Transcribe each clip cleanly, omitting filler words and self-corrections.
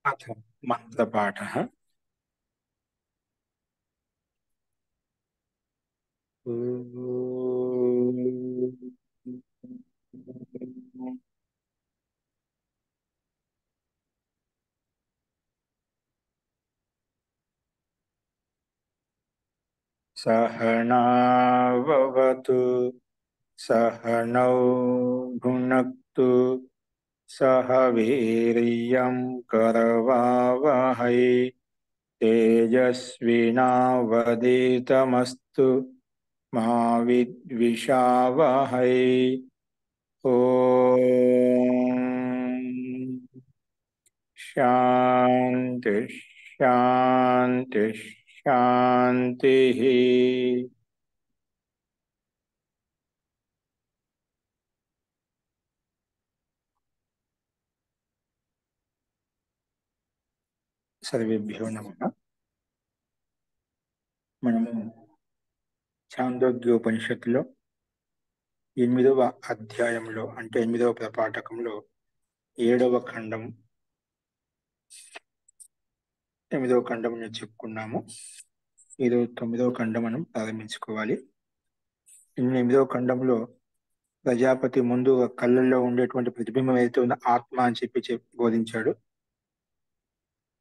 अथ मन्त्रपाठः। सहनाववतु सहनौ भुनक्तु सह वीर्यं करवावहै तेजस्विनावधीतमस्तु मा विद्विषावहै। ॐ शान्ति शान्ति शान्तिः। सर्वेभ्यो नमः। మనము ఛాందోగ్యోపనిషత్తులో 8వ అధ్యాయంలో అంటే 8వ ప్రపాఠకంలో 7వ ఖండం 8వ ఖండం చెప్పుకున్నాము. ఈరోజు 9వ ఖండం మనం ప్రారంభించుకోవాలి. 8వ ఖండంలో ప్రజాపతి ముందు కళ్ళల్లో ఉండేటువంటి ప్రతిబింబం ఏదైతే ఉందో ఆత్మ అని చెప్పి బోధించాడు.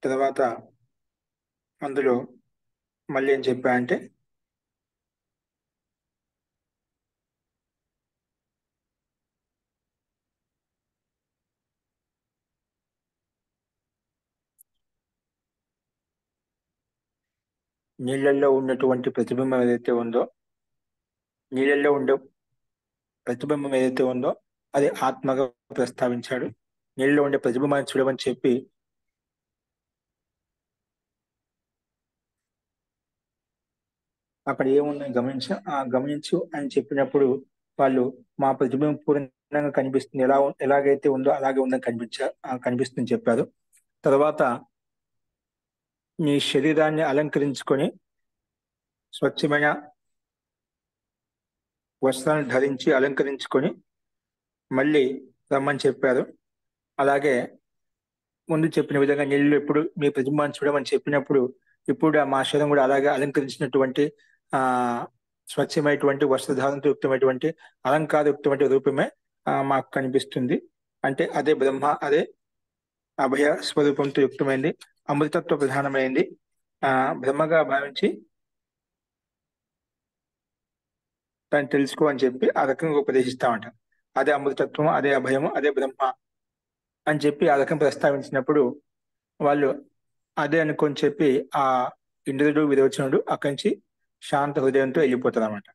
తర్వాత అందులో మళ్ళీ ఏం చెప్పా అంటే నీళ్ళల్లో ఉన్నటువంటి ప్రతిబింబం ఏదైతే ఉందో నీళ్ళల్లో ఉండే ప్రతిబింబం ఏదైతే ఉందో అది ఆత్మగా ప్రస్తావించాడు. నీళ్ళలో ఉండే ప్రతిబింబాన్ని చూడమని చెప్పి అక్కడ ఏముందని గమనించు అని చెప్పినప్పుడు వాళ్ళు మా ప్రతిబింబం పూర్ణంగా కనిపిస్తుంది, ఎలాగైతే ఉందో అలాగే ఉందని కనిపిస్తుంది చెప్పారు. తర్వాత నీ శరీరాన్ని అలంకరించుకొని స్వచ్ఛమైన వస్త్రాన్ని ధరించి అలంకరించుకొని మళ్ళీ రమ్మని చెప్పారు. అలాగే ముందు చెప్పిన విధంగా నీళ్ళు ఎప్పుడు మీ ప్రతిబింబాన్ని చూడమని చెప్పినప్పుడు ఇప్పుడు మా శరీరం కూడా అలాగే అలంకరించినటువంటి స్వచ్ఛమైనటువంటి వస్త్రధారణతో యుక్తమైనటువంటి అలంకారయుక్తమైన రూపమే మాకు కనిపిస్తుంది. అంటే అదే బ్రహ్మ, అదే అభయ స్వరూపంతో యుక్తమైంది, అమృతత్వ ప్రధానమైంది, బ్రహ్మగా భావించి దాన్ని తెలుసుకో అని చెప్పి ఆ రకంగా ఉపదేశిస్తామంట. అదే అమృతత్వం, అదే అభయము, అదే బ్రహ్మ అని చెప్పి ఆ రకం ప్రస్తావించినప్పుడు వాళ్ళు అదే అనుకొని చెప్పి ఆ ఇంద్రుడు విరోచనుడు అక్కడి నుంచి శాంత హృదయంతో వెళ్ళిపోతారు అన్నమాట.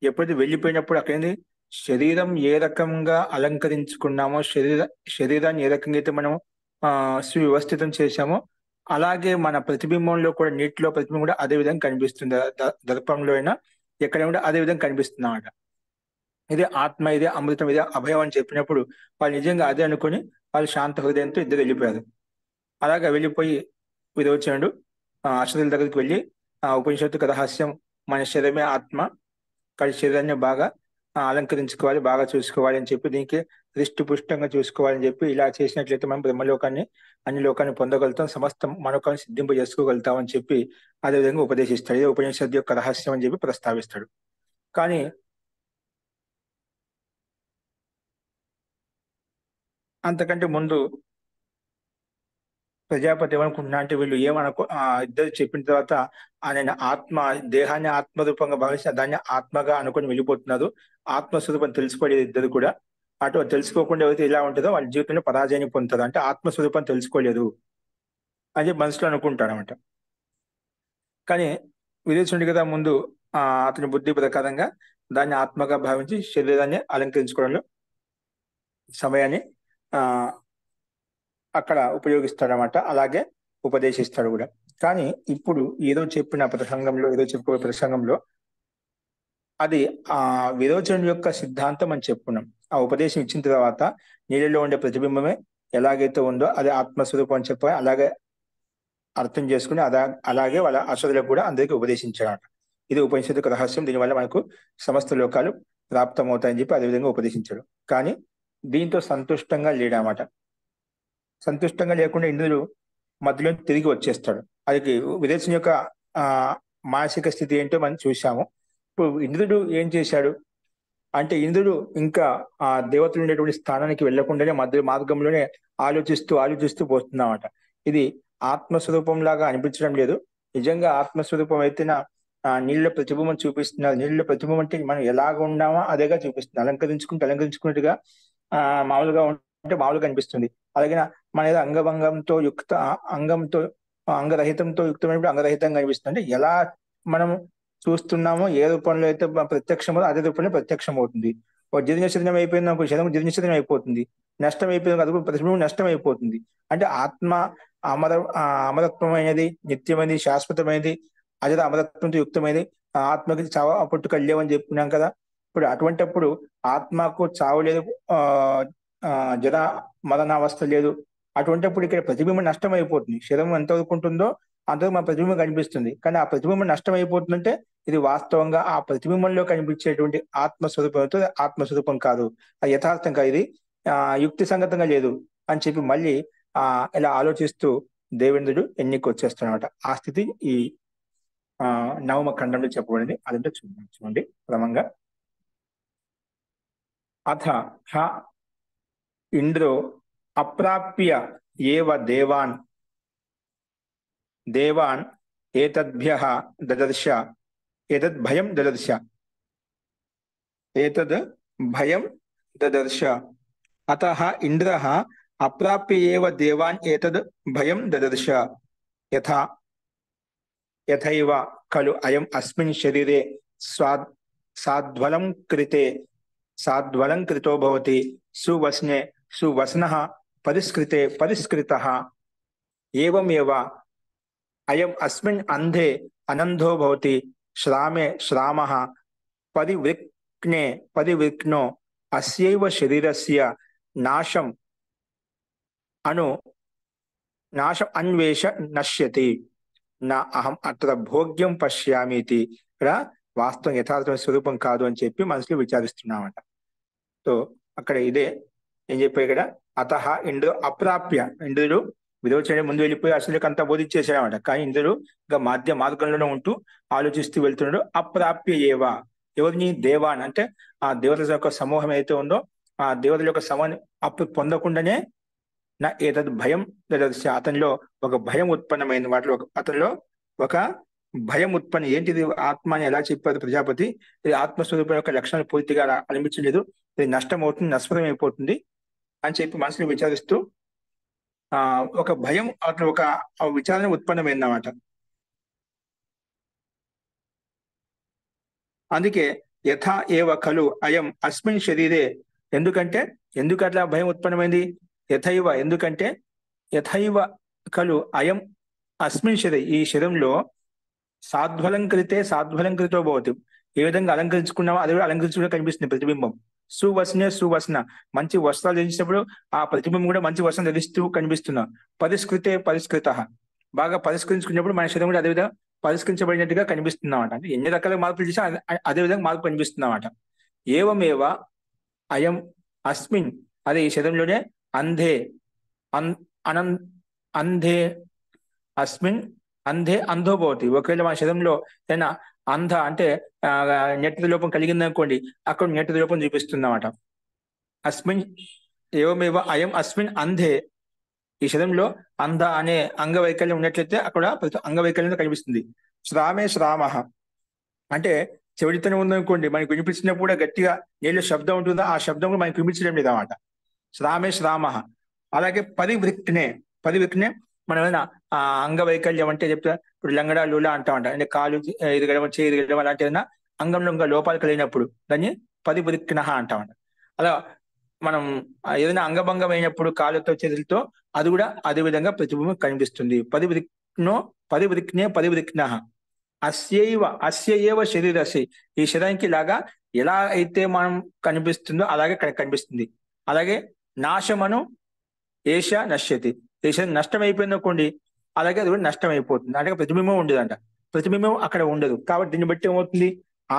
ఎప్పుడైతే వెళ్ళిపోయినప్పుడు అక్కడి శరీరం ఏ రకంగా అలంకరించుకున్నామో, శరీరాన్ని ఏ రకంగా అయితే మనం సువ్యవస్థితం చేశామో అలాగే మన ప్రతిబింబంలో కూడా నీటిలో ప్రతిబింబం కూడా అదే విధంగా కనిపిస్తుంది. దర్పంలో అయినా ఎక్కడ కూడా అదే విధంగా కనిపిస్తుంది అన్నమాట. ఇదే ఆత్మ, ఇదే అమృతం, ఇదే అభయం అని చెప్పినప్పుడు వాళ్ళు నిజంగా అదే అనుకుని వాళ్ళు శాంత హృదయంతో ఇద్దరు వెళ్ళిపోయారు. అలాగా వెళ్ళిపోయి విరోచనుడు అక్షతుల దగ్గరికి వెళ్ళి ఉపనిషత్తు రహస్యం మన శరీరమే ఆత్మ, శరీరాన్ని బాగా అలంకరించుకోవాలి, బాగా చూసుకోవాలి అని చెప్పి దీనికి దృష్టిపుష్టంగా చూసుకోవాలని చెప్పి ఇలా చేసినట్లయితే మనం బ్రహ్మలోకాన్ని అన్ని లోకాన్ని పొందగలుగుతాం, సమస్త మనోకాన్ని సిద్ధింప చేసుకోగలుగుతాం అని చెప్పి అదేవిధంగా ఉపదేశిస్తాడు. ఇదే ఉపనిషత్తు యొక్క రహస్యం అని చెప్పి ప్రస్తావిస్తాడు. కానీ అంతకంటే ముందు ప్రజాపతి ఏమనుకుంటున్నా అంటే వీళ్ళు ఇద్దరు చెప్పిన తర్వాత ఆయన దేహాన్ని ఆత్మరూపంగా భావించి దాన్ని ఆత్మగా అనుకుని వెళ్ళిపోతున్నారు. ఆత్మస్వరూపం తెలుసుకోలేదు ఇద్దరు కూడా. అటు తెలుసుకోకుండా ఎవరైతే ఇలా ఉంటుందో వాళ్ళ జీవితంలో పరాజయాన్ని పొందుతారు. అంటే ఆత్మస్వరూపం తెలుసుకోలేదు అని చెప్పి మనసులో అనుకుంటాడు అనమాట. కానీ విదేశుడి కదా ముందు అతని బుద్ధి ప్రకారంగా దాన్ని ఆత్మగా భావించి శరీరాన్ని అలంకరించుకోవడంలో సమయాన్ని అక్కడ ఉపయోగిస్తాడనమాట. అలాగే ఉపదేశిస్తాడు కూడా. కానీ ఇప్పుడు ఏదో చెప్పుకోే ప్రసంగంలో అది విరోచనుడి యొక్క సిద్ధాంతం అని చెప్పుకున్నాం. ఆ ఉపదేశం ఇచ్చిన తర్వాత నీళ్ళలో ఉండే ప్రతిబింబమే ఎలాగైతే ఉందో అది ఆత్మస్వరూపం అని చెప్పి అలాగే అర్థం చేసుకుని అలాగే వాళ్ళ అసలులకు కూడా అందరికీ ఉపదేశించాడట. ఇది ఉపనిషత్తు రహస్యం, దీనివల్ల మనకు సమస్త లోకాలు ప్రాప్తమవుతాయని చెప్పి అదేవిధంగా ఉపదేశించాడు. కానీ దీంతో సంతుష్టంగా లేడనమాట. సంతుష్టంగా లేకుండా ఇంద్రుడు మధ్యలో తిరిగి వచ్చేస్తాడు. అది విదేశం యొక్క ఆ మానసిక స్థితి ఏంటో మనం చూసాము. ఇప్పుడు ఇంద్రుడు ఏం చేశాడు అంటే, ఇంద్రుడు ఇంకా ఆ దేవతలు ఉండేటువంటి స్థానానికి వెళ్లకుండానే మధ్య మార్గంలోనే ఆలోచిస్తూ ఆలోచిస్తూ పోతున్నామట. ఇది ఆత్మస్వరూపం లాగా అనిపించడం లేదు. నిజంగా ఆత్మస్వరూపం అయితేనా నీళ్ళ ప్రతిబింబం చూపిస్తున్నారు. నీళ్ళ ప్రతిబింబం అంటే మనం ఎలాగ ఉన్నామో అదేగా చూపిస్తుంది. అలంకరించుకున్నట్టుగా మామూలుగా ఉంటే మామూలుగా అనిపిస్తుంది. అలాగే మన ఏదో అంగంతో అంగరహితంతో యుక్తమైనప్పుడు అంగరహితంగా అనిపిస్తుంది. అంటే ఎలా మనం చూస్తున్నామో ఏ రూపంలో అయితే ప్రత్యక్షమో అదే రూపంలో ప్రత్యక్షం అవుతుంది. ఒక జీర్ణశరీరం అయిపోయింది అనుకో, శరీరం జీర్ణశరీరం అయిపోతుంది. నష్టం అయిపోయింది అది ప్రతిబింబం నష్టం అయిపోతుంది. అంటే ఆత్మ అమరత్వమైనది, నిత్యమైనది, శాశ్వతమైనది, అమరత్వంతో యుక్తమైనది. ఆత్మకి చావు పుట్టుకలు లేవని చెప్పుకున్నాం కదా. ఇప్పుడు అటువంటిప్పుడు ఆత్మకు చావు లేదు, ఆ ఆ జర మరణావస్థ లేదు. అటువంటిప్పుడు ఇక్కడ ప్రతిబింబం నష్టం అయిపోతుంది. శరీరం ఎంతవరకు ఉంటుందో అంతవరకు మన ప్రతిబింబం కనిపిస్తుంది. కానీ ఆ ప్రతిబింబం నష్టం అయిపోతుందంటే ఇది వాస్తవంగా ఆ ప్రతిబింబంలో కనిపించేటువంటి ఆత్మస్వరూపంతో ఆత్మస్వరూపం కాదు, అది యథార్థం కాదు, ఇది యుక్తి సంగతంగా లేదు అని చెప్పి మళ్ళీ ఇలా ఆలోచిస్తూ దేవేంద్రుడు ఎన్నిక వచ్చేస్తున్నమాట. ఆ స్థితి ఈ నవమ ఖండంలో చెప్పబడింది. అదంటే చూడండి క్రమంగా. అథ హ ఇంద్రో అప్రాప్య ఏవ దేవాన్ ఏతద్భ్యః దదర్శ ఏతద్ భయం దదర్శ. అతః ఇంద్రః అప్రాప్య ఏవ దేవాన్ ఏతద్ భయం దదర్శ. యథైవ ఖలు అయం అస్మిన్ శరీరే సాధ్వలం కృతో భవతి సువస్నః పరిష్కృతః ఏవమేవ అయం అస్మిన్ అంధే అనంధో భవతి శ్రామే శ్రామః పరివృక్నో అస్యైవ శరీరస్య నాశం అన్వేష నశ్యతి నా అహం అత్ర భోగ్యం పశ్యామితి. ఇక్కడ వాస్తవం యథార్థమైన స్వరూపం కాదు అని చెప్పి మనసులో విచారిస్తున్నామట. సో అక్కడ ఇదే ఏం చెప్పారు ఇక్కడ. అతః ఇంద్రుడు అప్రాప్య, ఇంద్రుడు విరోచన ముందు వెళ్ళిపోయి అసలుకి అంతా బోధించేసాడమాట. కానీ ఇంద్రుడు ఇంకా మార్గంలోనే ఉంటూ ఆలోచిస్తూ వెళ్తున్నాడు. అప్రాప్య ఏవా, ఎవరిని? దేవాన్ అంటే ఆ దేవతల యొక్క సమూహం అయితే ఉందో ఆ దేవతల యొక్క సమూహాన్ని పొందకుండానే నా ఏతద్ భయం దదర్శ, అతనిలో ఒక భయం ఉత్పన్నమైంది. వాటిలో అతనిలో ఒక భయం ఉత్పన్న. ఏంటిది? ఆత్మ అని ఎలా చెప్పారు ప్రజాపతి? ఇది ఆత్మస్వరూపం యొక్క లక్షణాలు పూర్తిగా అనిపించలేదు, ఇది నష్టం అవుతుంది, నష్టం అయిపోతుంది అని చెప్పి మనసులో విచారిస్తూ ఒక భయం అట్లా ఒక విచారణ ఉత్పన్నమైందన్నమాట. అందుకే యథా ఏవ ఖలు అయం అస్మిన్ శరీరే, ఎందుకు అట్లా భయం ఉత్పన్నమైంది? యథైవ, ఎందుకంటే యథైవ ఖలు అయం అస్మిన్ శరీరే, ఈ శరీరంలో సాధ్వలంకృతో భవతి, ఏ విధంగా అలంకరించుకున్నామో అది కూడా అలంకరించుకునే కనిపిస్తుంది ప్రతిబింబం. సువస్న, మంచి వస్త్రాలు ధరించినప్పుడు ఆ ప్రతిబింబం కూడా మంచి వస్త్రం ధరిస్తూ కనిపిస్తున్నాం. పరిష్కృత, బాగా పరిష్కరించుకున్నప్పుడు మన శరీరం కూడా అదేవిధంగా పరిష్కరించబడినట్టుగా కనిపిస్తున్నామట. అంటే ఎన్ని రకాల మార్పులు చేసినా అదే విధంగా మార్పు కనిపిస్తున్నామట. ఏవమేవ అయం అస్మిన్, అదే ఈ శరీరంలోనే అంధే అంధో భవతి. ఒకవేళ మన శరీరంలో ఏదైనా అంధ అంటే నేత్ర లోపం కలిగిందనుకోండి, అక్కడ నేత్ర లోపం చూపిస్తుందన్నమాట. అస్మిన్ ఏవమేవ అయం అస్మిన్ అంధే, ఈ శరీరంలో అంధ అనే అంగవైకల్యం ఉన్నట్లయితే అక్కడ అంగవైకల్యం కనిపిస్తుంది. శ్రామః అంటే చెవిడితనం ఉందనుకోండి, మనకి వినిపించినప్పుడు కూడా గట్టిగా నీళ్ళు శబ్దం ఉంటుందా, ఆ శబ్దం కూడా మనకి వినిపించడం లేదు అన్నమాట. శ్రామః. అలాగే పరివృక్నే, మనం ఏమైనా అంగవైకల్యం అంటే చెప్తా, ఇప్పుడు లంగడా లూలా అంటామంట, అంటే కాలు ఎదగడం, చేయి ఎదగడం అలాంటి ఏదైనా అంగంలో ఇంకా లోపాలు కలిగినప్పుడు దాన్ని పరివృక్న అంటామంట. అలా మనం ఏదైనా అంగభంగం అయినప్పుడు కాళ్ళతో చేతులతో అది కూడా అదే విధంగా ప్రతిబింబం కనిపిస్తుంది. పరివృక్న అస్యైవ శరీరసి, ఈ శరీరానికి లాగా ఎలా అయితే మనం కనిపిస్తుందో అలాగే కనిపిస్తుంది. అలాగే నాశమను ఏష నశ్యతి, ఈ శరీరం నష్టం అయిపోయింది అనుకోండి, అలాగే అది కూడా నష్టం అయిపోతుంది. అంటే ప్రతిబింబం ఉండదంట, ప్రతిబింబం అక్కడ ఉండదు. కాబట్టి దీన్ని బట్టి ఏమవుతుంది?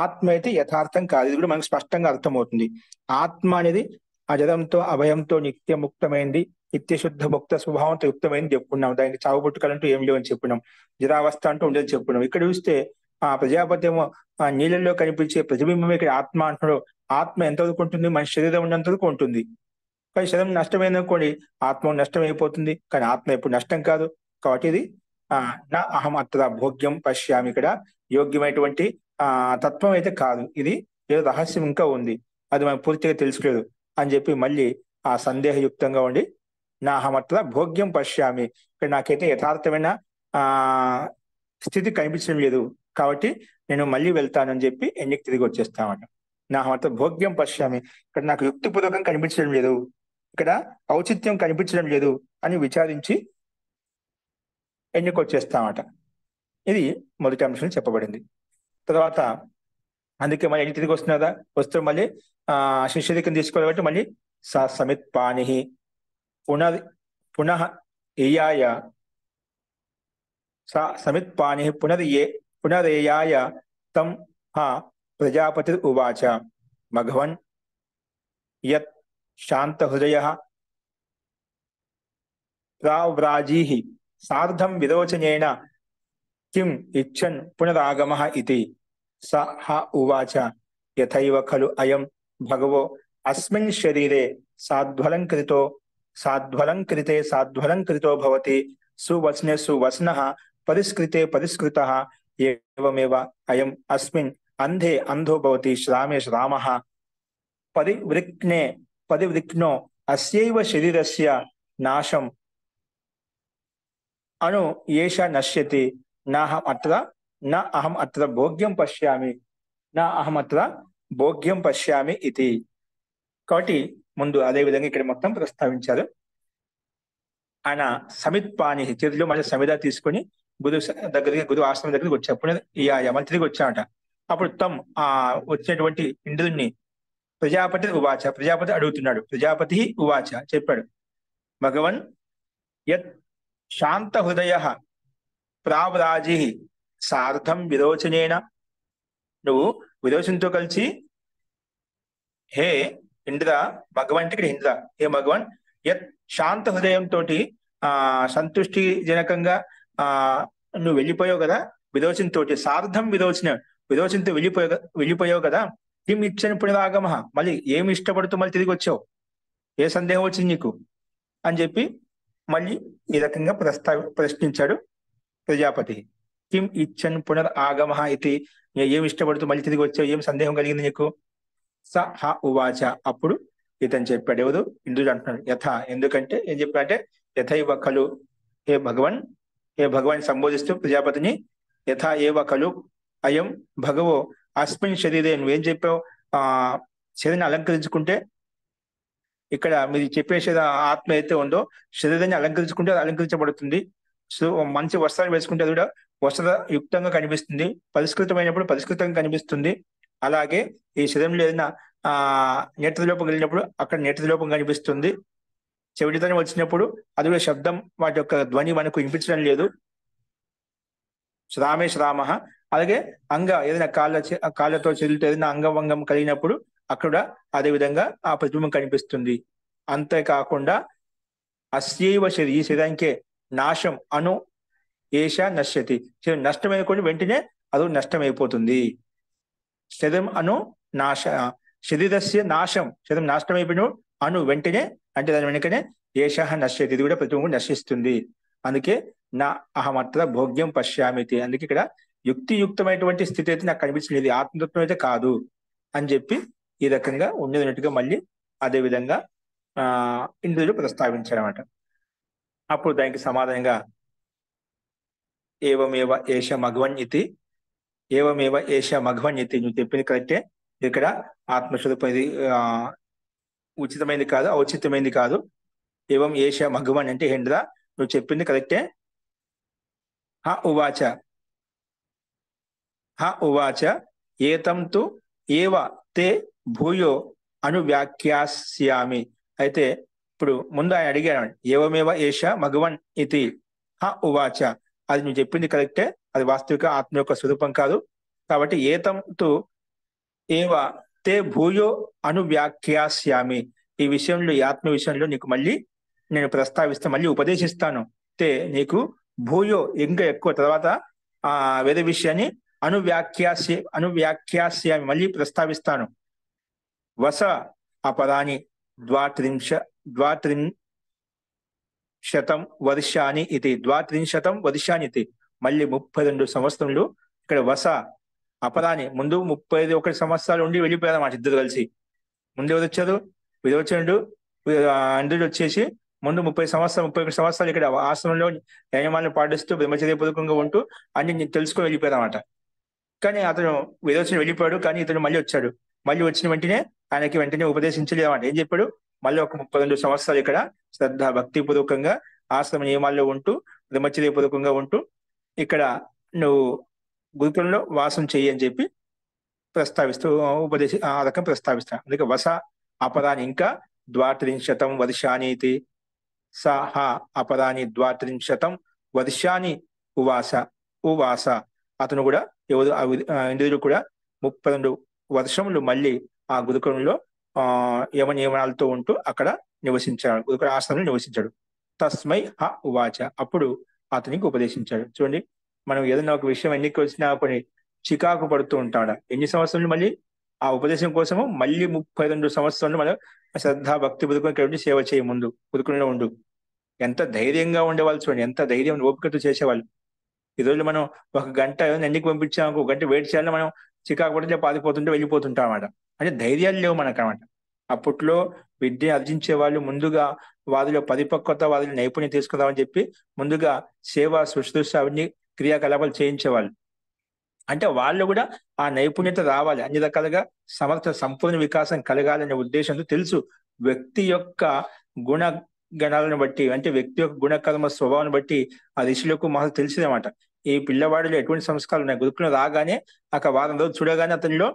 ఆత్మ అయితే యథార్థం కాదు, ఇది కూడా మనకు స్పష్టంగా అర్థమవుతుంది. ఆత్మ అనేది అజరంతో అభయంతో నిత్యముక్తమైంది, నిత్య శుద్ధ ముక్త స్వభావంతో యుక్తమైంది చెప్పుకున్నాం. దానికి చావు పుట్టుకలంటూ ఏం లేవని చెప్పుకున్నాం. జరావస్థ అంటూ ఉండేది చెప్పుకున్నాం. ఇక్కడ చూస్తే ఆ ప్రజాపతి ఏమో ఆ నీళ్ళల్లో కనిపించే ప్రతిబింబం ఇక్కడ ఆత్మ అంటున్నాడు. ఆత్మ ఎంతవరకు ఉంటుంది? మన శరీరం ఉన్నంత వరకు ఉంటుంది. కానీ శరీరం నష్టమైందనుకోండి, ఆత్మ నష్టం అయిపోతుంది. కానీ ఆత్మ ఎప్పుడు నష్టం కాదు. కాబట్టి ఇది ఆ నా అహం అత్ర భోగ్యం పశ్యామి, ఇక్కడ యోగ్యమైనటువంటి తత్వం అయితే కాదు. ఇది ఏదో రహస్యం ఇంకా ఉంది, అది మనం పూర్తిగా తెలుసుకోలేదు అని చెప్పి మళ్ళీ ఆ సందేహయుక్తంగా ఉండి నా అహం అత్ర భోగ్యం పశ్యామి, ఇక్కడ నాకైతే యథార్థమైన ఆ స్థితి కనిపించడం లేదు, కాబట్టి నేను మళ్ళీ వెళ్తానని చెప్పి ఎన్నికి తిరిగి వచ్చేస్తామట. నా అహం అత్ర భోగ్యం పశ్యామి, ఇక్కడ నాకు యుక్తిపూర్వకం కనిపించడం లేదు, ఇక్కడ ఔచిత్యం కనిపించడం లేదు అని విచారించి ఎన్నికొచ్చేస్తామట. ఇది మొదటి అంశం చెప్పబడింది. తర్వాత అందుకే మళ్ళీ ఎన్ని తిరిగి వస్తున్నదా, వస్తే మళ్ళీ శిష్యదిక్కని తీసుకోవాలి. మళ్ళీ సమిత్ పాని పునః ఏయాయ సమిత్ పాని పునరేయాయ తం ప్రజాపతి ఉవాచ భగవన్ యత్ శాంత హృదయ ప్రావ్రాజీః సార్ధం విరోచనేన కిం ఇచ్చన్ పునరాగమః ఇతి స ఉవాచ యథైవ ఖలు అయం భగవో అస్మిన్ శరీరే సాధ్వలంకృతో భవతి సువస్నే సువస్నః పరిష్కృతే పరిష్కృతః ఏవమేవ అయం అస్మిన్ అంధే అంధో భవతి శ్రామే శ్రామః పరివృక్నో అస్యైవ శరీరస్య నాశం అను ఏష నశ్యతి నా అహం అత్ర భోగ్యం పశ్యామి ఇది. కాబట్టి ముందు అదే విధంగా ఇక్కడ మొత్తం ప్రస్తావించారు. ఆయన సమిత్ పాని చేతిలో మళ్ళీ సమిధ తీసుకొని గురు ఆశ్రమం దగ్గరికి వచ్చేప్పుడు మళ్ళీ తిరిగి వచ్చామట. అప్పుడు వచ్చినటువంటి ఇంద్రుడిని ప్రజాపతి ఉవాచ, ప్రజాపతి అడుగుతున్నాడు. ప్రజాపతి ఉవాచ చెప్పాడు, భగవన్ యత్ శాంత హృదయ ప్రావ్రాజీ సార్థం విరోచనేన, నువ్వు విరోచనతో కలిసి హే ఇంద్ర, భగవన్ ఇక్కడ ఇంద్ర, హే భగవన్ యత్ శాంత హృదయంతో సంతుష్టి జనకంగా నువ్వు వెళ్ళిపోయావు కదా విరోచనతో, సార్థం విరోచనతో వెళ్ళిపోయావు కదా, కిం ఇచ్చని పునరాగమ, మళ్ళీ ఏమి ఇష్టపడుతూ మళ్ళీ తిరిగి వచ్చావు, ఏ సందేహం వచ్చింది నీకు అని చెప్పి మళ్ళీ ఈ రకంగా ప్రశ్నించాడు ప్రజాపతి. కిం ఇచ్చన్ పునరాగమ ఇది, ఏమి ఇష్టపడుతూ మళ్ళీ తిరిగి వచ్చావు, ఏం సందేహం కలిగింది నీకు? ఉవాచ, అప్పుడు ఇతను చెప్పాడు, ఎవరు? ఇంద్రుడు అంటున్నాడు. ఎందుకంటే ఏం చెప్పాడంటే యథైవ ఖలు, హే భగవాన్ సంబోధిస్తూ ప్రజాపతిని, యథా ఏవ ఖలు అయం భగవో అస్మిన్ శరీరే, నువ్వేం చెప్పావు, శరీరాన్ని అలంకరించుకుంటే, ఇక్కడ మీరు చెప్పేసి ఆత్మ అయితే ఉందో శరీరాన్ని అలంకరించుకుంటే అది అలంకరించబడుతుంది. సో మంచి వస్త్రాలు వేసుకుంటే అది కూడా వస్త్రయుక్తంగా కనిపిస్తుంది, పరిష్కృతమైనప్పుడు పరిష్కృతంగా కనిపిస్తుంది. అలాగే ఈ శరీరంలో ఏదైనా నేత్ర లోపం కలిగినప్పుడు అక్కడ నేత్ర లోపం కనిపిస్తుంది. చెవిటితనం వచ్చినప్పుడు అది కూడా శబ్దం, వాటి యొక్క ధ్వని మనకు వినిపించడం లేదు. శ్రామే శ్రామ, అలాగే ఏదైనా కాళ్ళతో చేతులతో ఏదైనా అంగవంగం కలిగినప్పుడు అక్కడ అదే విధంగా ఆ ప్రతిబింబం కనిపిస్తుంది. అంతేకాకుండా అస్యైవ శరీరం, ఈ శరీరానికే నాశం అను ఏష నశ్యతి, శరీరం నష్టమైనప్పుడు వెంటనే అది నష్టమైపోతుంది. శరీరం అను శరీరస్య నాశం, శరీరం నాశనం అయిపోయిన వెంటనే, అంటే దాని వెనుకనే ఏష నశ్యతి, ఇది కూడా ప్రతిబింబం నశిస్తుంది. అందుకే నా అహమత్ర భోగ్యం పశ్యామితి, అందుకే ఇక్కడ యుక్తియుక్తమైనటువంటి స్థితి అయితే నాకు కనిపించలేదు, ఆత్మతత్వం అయితే కాదు అని చెప్పి ఈ రకంగా ఉండేదినట్టుగా మళ్ళీ అదే విధంగా ఇంద్రుడు ప్రస్తావించారన్నమాట. అప్పుడు దానికి సమాధానంగా ఏవమేవ ఏష మఘవన్ ఇది, నువ్వు చెప్పింది కరెక్టే, ఇక్కడ ఆత్మస్వరూపం ఇది ఉచితమైంది కాదు, ఔచిత్యమైంది కాదు. ఏవం ఏష మఘవన్ అంటే హేంద్ర, నువ్వు చెప్పింది కరెక్టే. ఉవాచ ఏతం తు ఏవ తే భూయో అనువ్యాఖ్యాస్యామి. అయితే ఇప్పుడు ముందు ఆయన అడిగాడు, ఏవమేవ ఏష మఘవన్ ఇది ఉవాచ, అది నువ్వు చెప్పింది కరెక్టే, అది వాస్తవిక ఆత్మ యొక్క స్వరూపం కాదు. కాబట్టి ఏతం తు ఏవ తే భూయో అనువ్యాఖ్యాస్యామి, ఈ విషయంలో, ఈ ఆత్మ విషయంలో నీకు మళ్ళీ నేను ప్రస్తావిస్తే మళ్ళీ ఉపదేశిస్తాను. నీకు భూయో ఇంకా ఎక్కువ తర్వాత వేద విషయాన్ని అనువ్యాఖ్యాస్యామి మళ్ళీ ప్రస్తావిస్తాను. వస అపరాని ద్వాత్రింశతం వర్షాని ఇది మళ్ళీ 32 సంవత్సరములు. ఇక్కడ వస అపరాని ముందు 31 సంవత్సరాలు ఉండి వెళ్ళిపోయారన్నమాట ఇద్దరు కలిసి. ముందు ఎవరు వచ్చారు? విరోచనుడు ఇంద్రుడు వచ్చేసి ముందు 31 సంవత్సరాలు ఇక్కడ ఆశ్రమంలో నియమాలను పాటిస్తూ బ్రహ్మచర్యపూర్వకంగా ఉంటూ అన్ని తెలుసుకొని వెళ్ళిపోయారన్నమాట. కానీ అతను విరోచనుడు వెళ్ళిపోయాడు, కానీ ఇతను మళ్ళీ వచ్చాడు. మళ్ళీ వచ్చిన వెంటనే ఆయనకి వెంటనే ఉపదేశించలేదు అన్నమాట. ఏం చెప్పాడు? మళ్ళీ ఒక 32 సంవత్సరాలు ఇక్కడ శ్రద్ధ భక్తిపూర్వకంగా ఆశ్రమ నియమాల్లో ఉంటూ బ్రహ్మచర్యపూర్వకంగా ఉంటూ ఇక్కడ నువ్వు గురుకులంలో వాసం చెయ్యి అని చెప్పి ప్రస్తావిస్తూ ఆ రకం ప్రస్తావిస్తాను. అందుకే వస అపరాని ఇంకా 32 వర్షాని ఇది సహ అపరాని 32 వర్షాని ఉవాస అతను కూడా ఎవరు ఇంద్రుడు కూడా 32 వర్షములు మళ్ళీ ఆ గురుకులంలో యమ నియమాలతో ఉంటూ అక్కడ నివసించాడు, గురుకుల ఆశ్రమంలో నివసించాడు. తస్మై హ ఉవాచ అప్పుడు అతనికి ఉపదేశించాడు. చూడండి, మనం ఏదైనా ఒక విషయం ఎన్నికి వచ్చినా కొన్ని చికాకు పడుతూ ఉంటాడు. ఎన్ని సంవత్సరాలు మళ్ళీ ఆ ఉపదేశం కోసము మళ్ళీ 32 సంవత్సరాలు మనం శ్రద్ధ భక్తి బతుకుని సేవ చేయి, ముందు బతుకుల్లో ఉండు. ఎంత ధైర్యంగా ఉండేవాళ్ళు చూడండి, ఎంత ధైర్యం ఓపికతో చేసేవాళ్ళు. ఈ రోజు మనం ఒక గంట ఎన్నికి పంపించాము, ఒక గంట వెయిట్ చేయాలని మనం చికాకు పడితే పారిపోతుంటే వెళ్ళిపోతుంటాం అన్నమాట. అంటే ధైర్యాలు లేవు మనకు అన్నమాట. అప్పట్లో విద్య ఆర్జించే వాళ్ళు ముందుగా వారిలో పరిపక్వత, వారిలో నైపుణ్యం తీసుకుందామని చెప్పి ముందుగా సేవ శుశ్రూష అవన్నీ క్రియాకలాపాలు చేయించేవాళ్ళు. అంటే వాళ్ళు కూడా ఆ నైపుణ్యత రావాలి, అన్ని రకాలుగా సంపూర్ణ వికాసం కలగాలనే ఉద్దేశంతో తెలుసు. వ్యక్తి యొక్క గుణ గణాలను బట్టి, అంటే వ్యక్తి యొక్క గుణకర్మ స్వభావాన్ని బట్టి ఆ ఋషులకు మాకు తెలిసిందన్నమాట. ఈ పిల్లవాడిలో ఎటువంటి సంస్కారాలు ఉన్నాయి. గురుకులం రాగానే అక్కడ వారం రోజులు చూడగానే అతనిలో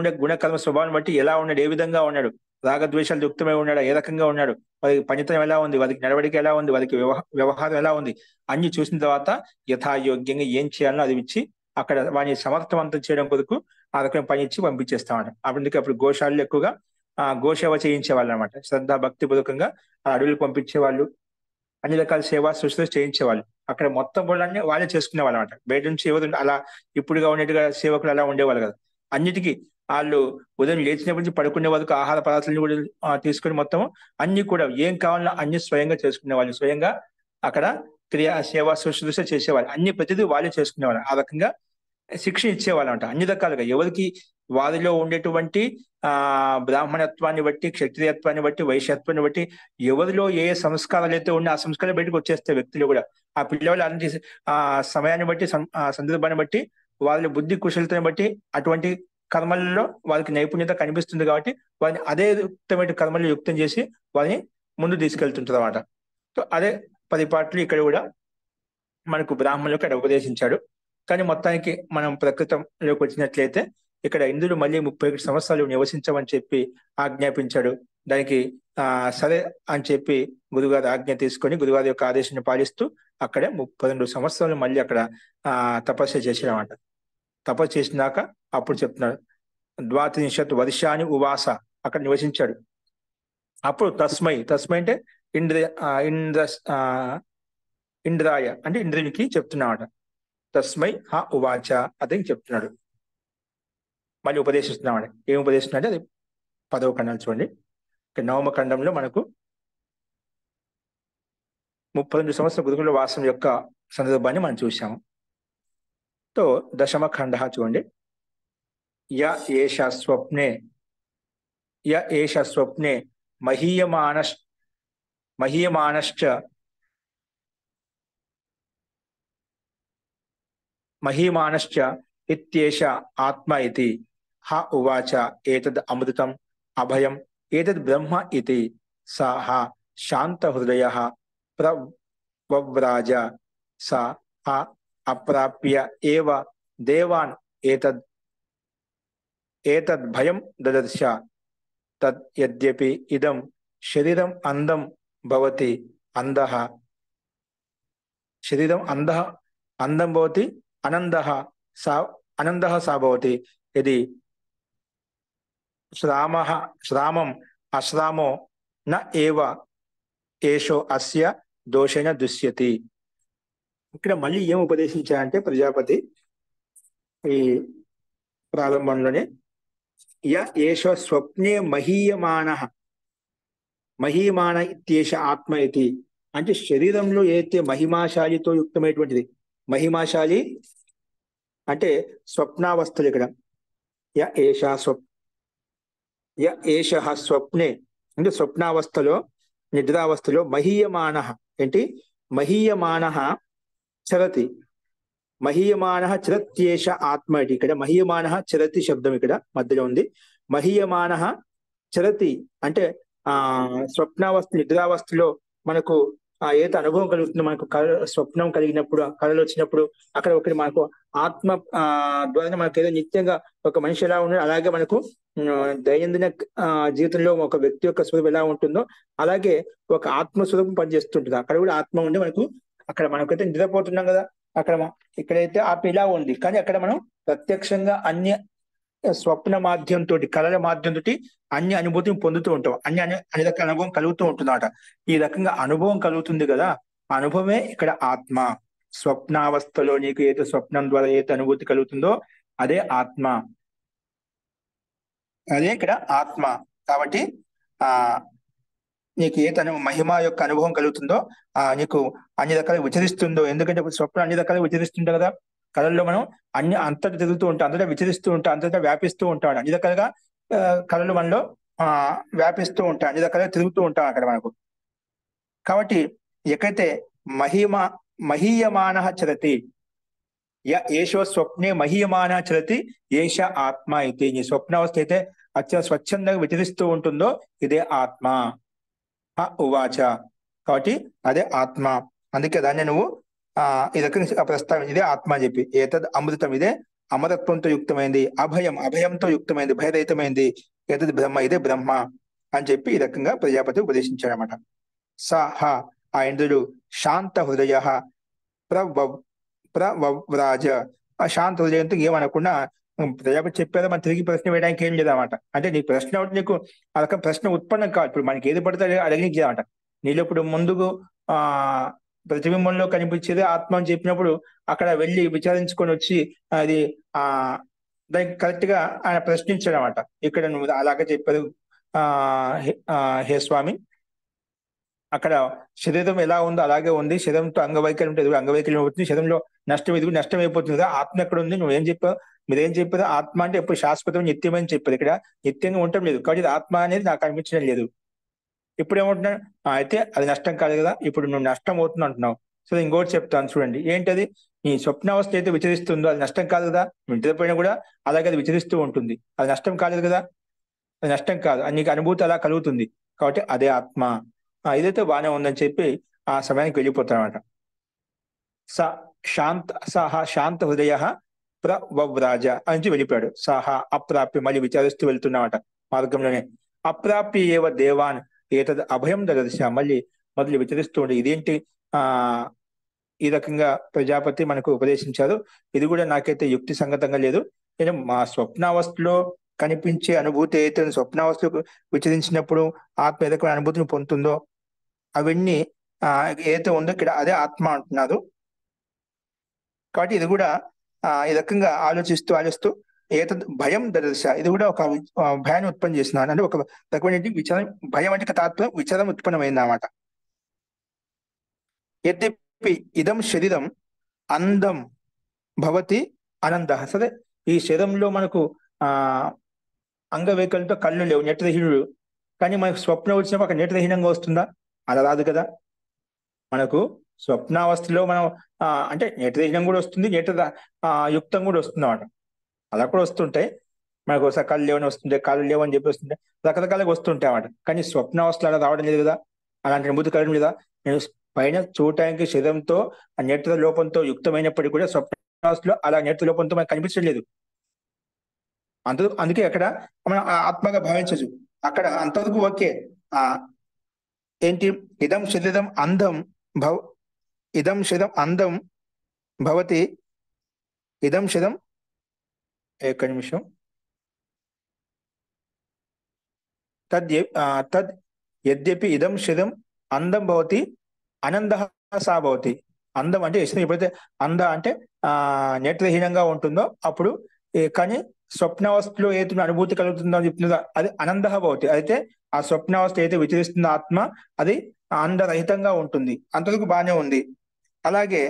ఉండే గుణకర్మ స్వభావాన్ని బట్టి ఎలా ఉన్నాడు, ఏ విధంగా ఉన్నాడు, రాగద్వేషాలు యుక్తమై ఉన్నాడు, ఏ రకంగా ఉన్నాడు, వారికి పనితనం ఎలా ఉంది, వారికి నడవడిక ఎలా ఉంది, వారికి వ్యవహారం ఎలా ఉంది, అన్ని చూసిన తర్వాత యథాయోగ్యంగా ఏం చేయాలో అది ఇచ్చి అక్కడ వాడిని సమర్థవంతం చేయడం కొరకు ఆ రకమైన పని ఇచ్చి పంపించేస్తామట. అప్పుడు గోశాలలో ఎక్కువగా గోసేవ చేయించేవాళ్ళు అనమాట. శ్రద్ధ భక్తి పూర్వకంగా ఆ అడవులకు పంపించేవాళ్ళు, అన్ని రకాల సేవా శుశ్రూష చేయించేవాళ్ళు. అక్కడ మొత్తం పనులన్నీ వాళ్ళే చేసుకునేవాళ్ళు అనమాట. బయట నుంచి ఎవరు అలా ఇప్పుడుగా ఉండేట్టుగా సేవకులు అలా ఉండేవాళ్ళు కదా. అన్నిటికీ వాళ్ళు ఉదయం లేచినప్పటి నుంచి పడుకునే వరకు ఆహార పదార్థాలను కూడా తీసుకుని మొత్తం అన్ని కూడా ఏం కావాలన్నా అన్ని స్వయంగా చేసుకునేవాళ్ళు. స్వయంగా అక్కడ సేవా శుశ్రూష చేసేవాళ్ళు. అన్ని ప్రతిదీ వాళ్ళే చేసుకునేవాళ్ళు. ఆ రకంగా శిక్షణ ఇచ్చేవాళ్ళు అంట. అన్ని రకాలుగా ఎవరికి వారిలో ఉండేటువంటి బ్రాహ్మణత్వాన్ని బట్టి, క్షత్రియత్వాన్ని బట్టి, వైశ్యత్వాన్ని బట్టి ఎవరిలో ఏ సంస్కారాలు అయితే ఉన్నా ఆ సంస్కారాలు బయటకు వచ్చేస్తాయి వ్యక్తులు కూడా. ఆ పిల్లవాళ్ళు అలాంటి సమయాన్ని బట్టి, సందర్భాన్ని బట్టి, వాళ్ళ బుద్ధి కుశలతని బట్టి అటువంటి కర్మలలో వారికి నైపుణ్యత కనిపిస్తుంది. కాబట్టి వారిని అదే యుక్తమైన కర్మలు యుక్తం చేసి వారిని ముందు తీసుకెళ్తుంటారు అన్నమాట. సో అదే పరిపాట్లు ఇక్కడ కూడా మనకు బ్రాహ్మణులకు ఇక్కడ ఉపదేశించాడు. కానీ మొత్తానికి మనం ప్రకృతంలోకి వచ్చినట్లయితే ఇక్కడ ఇంద్రుడు మళ్ళీ 31 సంవత్సరాలు నివసించమని చెప్పి ఆజ్ఞాపించాడు. దానికి సరే అని చెప్పి గురుగారు ఆజ్ఞ తీసుకొని గురుగారి యొక్క ఆదేశాన్ని పాలిస్తూ అక్కడే 32 సంవత్సరాలు మళ్ళీ అక్కడ తపస్సు చేసాడన్నమాట. తపస్సు చేసినాక అప్పుడు చెప్తున్నాడు 32 వర్షాని ఉవాస అక్కడ నివసించాడు. అప్పుడు తస్మై అంటే ఇంద్రాయ అంటే ఇంద్రునికి చెప్తున్నామాట. తస్మై హ ఉవాచ అతనికి చెప్తున్నాడు, మళ్ళీ ఉపదేశిస్తున్నాడు. ఏం ఉపదేశిస్తున్నా అంటే అది 10వ ఖండాలు చూడండి. నవమ ఖండంలో మనకు 32 సంవత్సరాల గురుకుల వాసం యొక్క సందర్భాన్ని మనం చూసాము. తో దశమ ఖండ చూడండి. య ఏష స్వప్నే మహీమానశ్చ ఇత్యేష ఆత్మ ఇతి హ ఉవాచ ఏతద్ అమృతం అభయం ఏతద్ బ్రహ్మ ఇతి సహ శాంత హృదయ ప్రవ్రాజ స హ అప్రాప్య ఏవ దేవాన్ ఏతద్ భయం దదర్శ తద్ యద్యపి ఇదం శరీరం అందం భవతి శరీరం అందం భవతి ఆనందః సా భవతి యది శ్రామం అశ్రామో న ఏవ ఏషో అస్య దోషేణ దుష్యతి. ఇక్కడ మళ్ళీ ఏం ఉపదేశించారంటే ప్రజాపతి ఈ ప్రారంభంలోనే, ఏషో స్వప్నే మహీయమాన మహీమాన ఇత్యేష ఆత్మ ఇది. అంటే శరీరంలో ఏదైతే మహిమాశాలితో యుక్తమైనటువంటిది, మహిమాశాలి అంటే స్వప్నావస్థలు. ఇక్కడ య ఏష స్వప్ య ఏష స్వప్నే అంటే స్వప్నావస్థలో, నిద్రావస్థలో, మహీయమాన ఏంటి, మహీయమాన చరతి, మహీయమాన చరత్యేష ఆత్మ ఇది. ఇక్కడ మహీయమాన చరతి శబ్దం ఇక్కడ మధ్యలో ఉంది. మహీయమాన చరతి అంటే స్వప్నావస్థ, నిద్రావస్థలో మనకు ఏదైతే అనుభవం కలుగుతుందో, మనకు స్వప్నం కలిగినప్పుడు, కళలు వచ్చినప్పుడు అక్కడ ఒకటి మనకు ఆత్మ ద్వారా మనకు ఏదో నిత్యంగా ఒక మనిషి ఎలా ఉన్నాడో అలాగే మనకు దైనందిన జీవితంలో ఒక వ్యక్తి యొక్క స్వరూపం ఎలా ఉంటుందో అలాగే ఒక ఆత్మ స్వరూపం పనిచేస్తుంటుంది. అక్కడ కూడా ఆత్మ ఉండి మనకు, అక్కడ మనకైతే నిద్రపోతున్నాం కదా, అక్కడ ఇక్కడైతే ఆత్మ ఇలా ఉంది, కానీ అక్కడ మనం ప్రత్యక్షంగా అన్య స్వప్న మాధ్యంతో, కళల మాధ్యంతో అన్ని అనుభూతిని పొందుతూ ఉంటాం. అన్ని రకాల అనుభవం కలుగుతూ ఉంటుందన్నమాట. ఈ రకంగా అనుభవం కలుగుతుంది కదా, ఆ అనుభవమే ఇక్కడ ఆత్మ. స్వప్నావస్థలో నీకు ఏదో స్వప్నం ద్వారా ఏదో అనుభూతి కలుగుతుందో అదే ఆత్మ, అదే ఇక్కడ ఆత్మ. కాబట్టి ఆ నీకు ఏ మహిమ యొక్క అనుభవం కలుగుతుందో, నీకు అన్ని రకాలుగా విచరిస్తుందో, ఎందుకంటే స్వప్నం అన్ని రకాలుగా విచరిస్తుంటా కదా, కళల్లో మనం అంతటా తిరుగుతూ ఉంటాం, అంతటా విచరిస్తూ ఉంటాం, అంతటా వ్యాపిస్తూ ఉంటాం, అన్ని రకాలుగా కళలు మనలో వ్యాపిస్తూ ఉంటాం, అన్ని రకాలుగా తిరుగుతూ ఉంటాం అక్కడ మనకు. కాబట్టి ఎక్కడైతే మహీయమాన చరతి, ఏషో స్వప్నే మహీయమాన చరతి ఏష ఆత్మ అయితే. నీ స్వప్నావస్థ అయితే అత్యంత స్వచ్ఛందంగా విచరిస్తూ ఉంటుందో ఇదే ఆత్మ. ఉవాచ, కాబట్టి అదే ఆత్మ. అందుకే దాన్ని నువ్వు ఈ రకంగా ప్రస్తావించి ఇదే ఆత్మ అని చెప్పి. ఏతద్ అమృతం, ఇదే అమరత్వంతో యుక్తమైంది, అభయంతో యుక్తమైంది, భయరహితమైంది. ఏతద్ బ్రహ్మ, ఇదే బ్రహ్మ అని చెప్పి ఈ రకంగా ప్రజాపతి ఉపదేశించాడనమాట. సహ ఆ ఇంద్రుడు శాంత హృదయ ప్రవ్రాజ, ఆ శాంత హృదయంతో ఏమనకుండా ప్రజాపతి చెప్పారో మనం తిరిగి ప్రశ్న వేయడానికి ఏం లేదన్నమాట. అంటే నీ ప్రశ్న ఒకటి నీకు ఆ రకం ప్రశ్న ఉత్పన్నం కాదు. ఇప్పుడు మనకి ఏది పడితే అడగనికి అనమాట. నీళ్ళు ఇప్పుడు ముందుకు ప్రతిబింబంలో కనిపించేది ఆత్మ అని చెప్పినప్పుడు అక్కడ వెళ్ళి విచారించుకొని వచ్చి అది దానికి కరెక్ట్ గా ఆయన ప్రశ్నించాడు అనమాట. ఇక్కడ నువ్వు అలాగే చెప్పారు హే స్వామి, అక్కడ శరీరం ఎలా ఉందో అలాగే ఉంది, శరీరంతో అంగవైకల్యం ఉంటుంది, అంగవైకల్యం అవుతుంది, శరీరంలో నష్టం ఇది నష్టం అయిపోతుంది కదా, ఆత్మ ఎక్కడ ఉంది, నువ్వేం చెప్పావు, మీరేం చెప్పారు, ఆత్మ అంటే ఎప్పుడు శాశ్వతం నిత్యమని చెప్పారు. ఇక్కడ నిత్యంగా ఉండటం లేదు, కాబట్టి ఆత్మ అనేది నాకు అనిపించడం లేదు. ఇప్పుడు ఏమంటున్నాడు, అయితే అది నష్టం కాదు కదా, ఇప్పుడు నువ్వు నష్టం అవుతుంది అంటున్నావు. సో ఇంకోటి చెప్తాను చూడండి, ఏంటది, నీ స్వప్నావస్థ అయితే విచరిస్తుందో అది నష్టం కాదు కదా, నిద్రపోయినా కూడా అలాగే అది విచరిస్తూ ఉంటుంది, అది నష్టం కాలేదు కదా, అది నష్టం కాదు, నీకు అనుభూతి అలా కలుగుతుంది, కాబట్టి అదే ఆత్మ. ఇదైతే బాగానే ఉందని చెప్పి ఆ సమయానికి వెళ్ళిపోతానమాట. సహ శాంత హృదయ ప్రవ్రాజ అని వెళ్ళిపోయాడు. సహ అప్రాప్య, మళ్ళీ విచారిస్తూ వెళ్తున్నామట మార్గంలోనే. అప్రాప్య ఏవ దేవాన్ ఏతద్ అభయం దదర్శ, మళ్ళీ మొదలు విచరిస్తూ ఉండే ఇదేంటి ఈ రకంగా ప్రజాపతి మనకు ఉపదేశించారు, ఇది కూడా నాకైతే యుక్తి సంగతంగా లేదు. నేను మా స్వప్నావస్థలో కనిపించే అనుభూతి అయితే స్వప్నావస్థకు విచరించినప్పుడు ఆత్మ ఏదైనా అనుభూతిని పొందుతుందో అవన్నీ ఏదైతే ఉందో ఇక్కడ అదే ఆత్మ అంటున్నారు. కాబట్టి ఇది కూడా ఈ రకంగా ఆలోచిస్తూ ఏతద్ భయం దదర్శ, ఇది కూడా ఒక భయాన్ని ఉత్పన్నం చేస్తున్నాను, అంటే ఒక రకమైన విచారం, భయం అంటే తాత్వం విచారం ఉత్పన్నమైంది అన్నమాట. యద్యపి ఇదం శరీరం అందం భవతి అనంద, సరే ఈ శరీరంలో మనకు అంగవైకల్యంతో కళ్ళు లేవు, నేత్రహీనుడు, కానీ మనకు స్వప్నం వచ్చినప్పుడు అక్కడ నేత్రహీనంగా వస్తుందా, అలా రాదు కదా. మనకు స్వప్నావస్థలో మనం అంటే నేత్రహీనం కూడా వస్తుంది, యుక్తం కూడా వస్తుంది అన్నమాట. అలా కూడా వస్తుంటాయి, మనకు ఒకసారి కళ్ళు లేవని వస్తుంటాయి, కాళ్ళు లేవని చెప్పి వస్తుంటాయి, రకరకాలుగా వస్తుంటాయి అన్నమాట. కానీ స్వప్నావస్థలో అలా రావడం లేదు కదా, అలాంటి అనుభూతి కలగడం లేదా. నేను పైన చూడటానికి శరీరంతో ఆ నేత్ర లోపంతో యుక్తమైనప్పటికీ కూడా స్వప్నావస్థలో అలా నేత్ర లోపంతో మనకు కనిపించలేదు. అందుకే అక్కడ మనం ఆత్మగా భావించచ్చు, అక్కడ అంతవరకు ఓకే. ఏంటి, ఇదం శరీరం అందం ఇదం శరీరం అందం భవతి, ఇదం శరీరం, ఏక నిమిషం, తద్ యద్యపి ఇదం శరీరం అందం భవతి అనంద సా భవతి. అందం అంటే ఎప్పుడైతే అంద అంటే నేత్రహీనంగా ఉంటుందో అప్పుడు కానీ స్వప్నావస్థలో ఏదైతే అనుభూతి కలుగుతుందో అని చెప్తుందో అది అనంద భవతి. అయితే ఆ స్వప్నావస్థ ఏదైతే విచరిస్తుందో ఆత్మ అది అందరహితంగా ఉంటుంది. అంతవరకు బాగానే ఉంది. అలాగే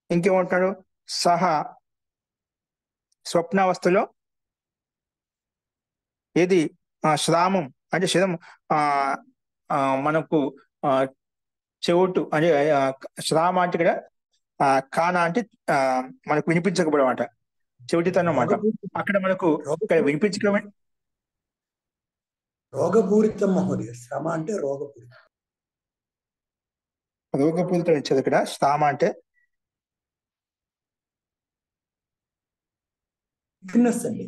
ఇంకేమంటాడు, సహా స్వప్నావస్థలో ఏది శ్రామం అంటే శరం మనకు చెవుటు అంటే శ్రామ అంటే ఇక్కడ కాన అంటే మనకు వినిపించకపోవడం అన్నమాట, చెవిటితనం అన్నమాట. అక్కడ మనకు ఇక్కడ వినిపించడం రోగపూరితం మహోదయ. శ్రమ అంటే రోగపూరితం. రోగపూరితం ఇచ్చేది ఇక్కడ. శ్రామ అంటే అండి.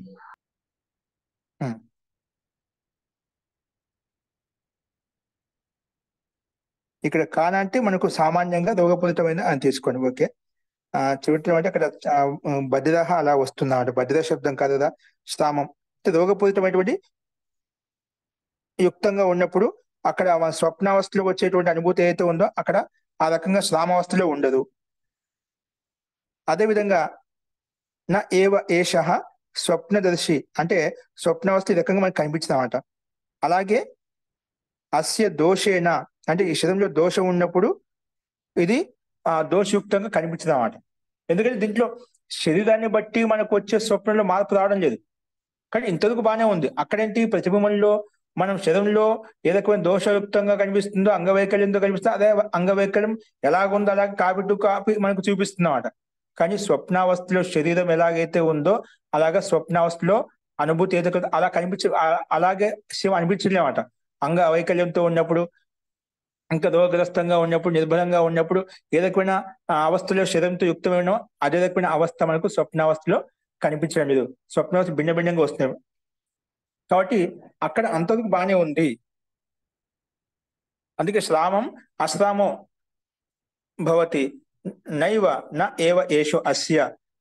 ఇక్కడ కాన అంటే మనకు సామాన్యంగా రోగపూరితమైన అని తీసుకోండి. ఓకే. చెవిటం అంటే అక్కడ బద్రహ అలా వస్తుంది అన్నమాట. బద్ర శబ్దం కాదు కదా. శ్రామం అంటే రోగపూరితమైనటువంటి యుక్తంగా ఉన్నప్పుడు అక్కడ స్వప్నావస్థలో వచ్చేటువంటి అనుభూతి ఏదైతే ఉందో అక్కడ ఆ రకంగా శ్రామావస్థలో ఉండదు. అదేవిధంగా నా ఏవ ఏష స్వప్నదర్శి అంటే స్వప్నావస్థ ఈ రకంగా మనకు కనిపించిందన్నమాట. అలాగే అస్య దోషేన అంటే ఈ శరీరంలో దోషం ఉన్నప్పుడు ఇది దోషయుక్తంగా కనిపించదు అన్నమాట. ఎందుకంటే దీంట్లో శరీరాన్ని బట్టి మనకు వచ్చే స్వప్నంలో మార్పు రావడం లేదు. కానీ ఇంతవరకు బాగానే ఉంది. అక్కడేంటి ప్రతిబింబంలో మనం శరీరంలో ఏ రకమైన దోషయుక్తంగా కనిపిస్తుందో అంగవైకల్యంతో కనిపిస్తుందో అదే అంగవైకల్యం ఎలాగుందో అలాగే కాపీ టు కాపీ మనకు చూపిస్తుంది అన్నమాట. కానీ స్వప్నావస్థలో శరీరం ఎలాగైతే ఉందో అలాగే స్వప్నావస్థలో అనుభూతి ఏదో అలా అలాగే శివ అనిపించలే అన్నమాట. అంగ వైకల్యంతో ఉన్నప్పుడు, ఇంకా రోగగ్రస్తంగా ఉన్నప్పుడు, నిర్బలంగా ఉన్నప్పుడు ఏ రకమైన అవస్థలో శరీరంతో యుక్తమైన అదే రకమైన అవస్థ మనకు స్వప్నావస్థలో కనిపించడం లేదు. స్వప్నావస్థ భిన్న భిన్నంగా వస్తున్నాయి. కాబట్టి అక్కడ అంతవరకు బాగానే ఉంది. అందుకే శ్రామం అశ్రామో భవతి నైవ న ఏవ ఏషో అస్య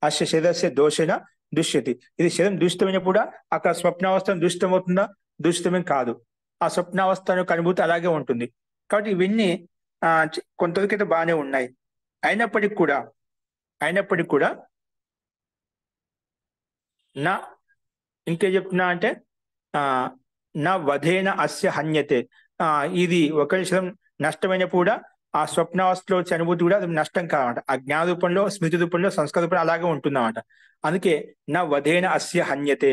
అస్య శరీరస్య దోషేన దుష్యతి. ఇది శరీరం దూషితమైన కూడా అక్కడ స్వప్నావస్థ దూషితమవుతుందా? దూషితమే కాదు. ఆ స్వప్నావస్థ యొక్క అనుభూతి అలాగే ఉంటుంది. కాబట్టి ఇవన్నీ కొంతవరకైతే బాగానే ఉన్నాయి. అయినప్పటికీ కూడా నా ఇంకే చెప్తున్నా అంటే నా వధేన అస్య హన్యతే. ఇది ఒకరి శరీరం నష్టమైన కూడా ఆ స్వప్నావస్థలో వచ్చే అనుభూతి కూడా అది నష్టం కాదన్నమాట. ఆ జ్ఞాన రూపంలో, స్మృతి రూపంలో, సంస్కార రూపంలో అలాగే ఉంటుందన్నమాట. అందుకే నా వధేన అస్య హన్యతే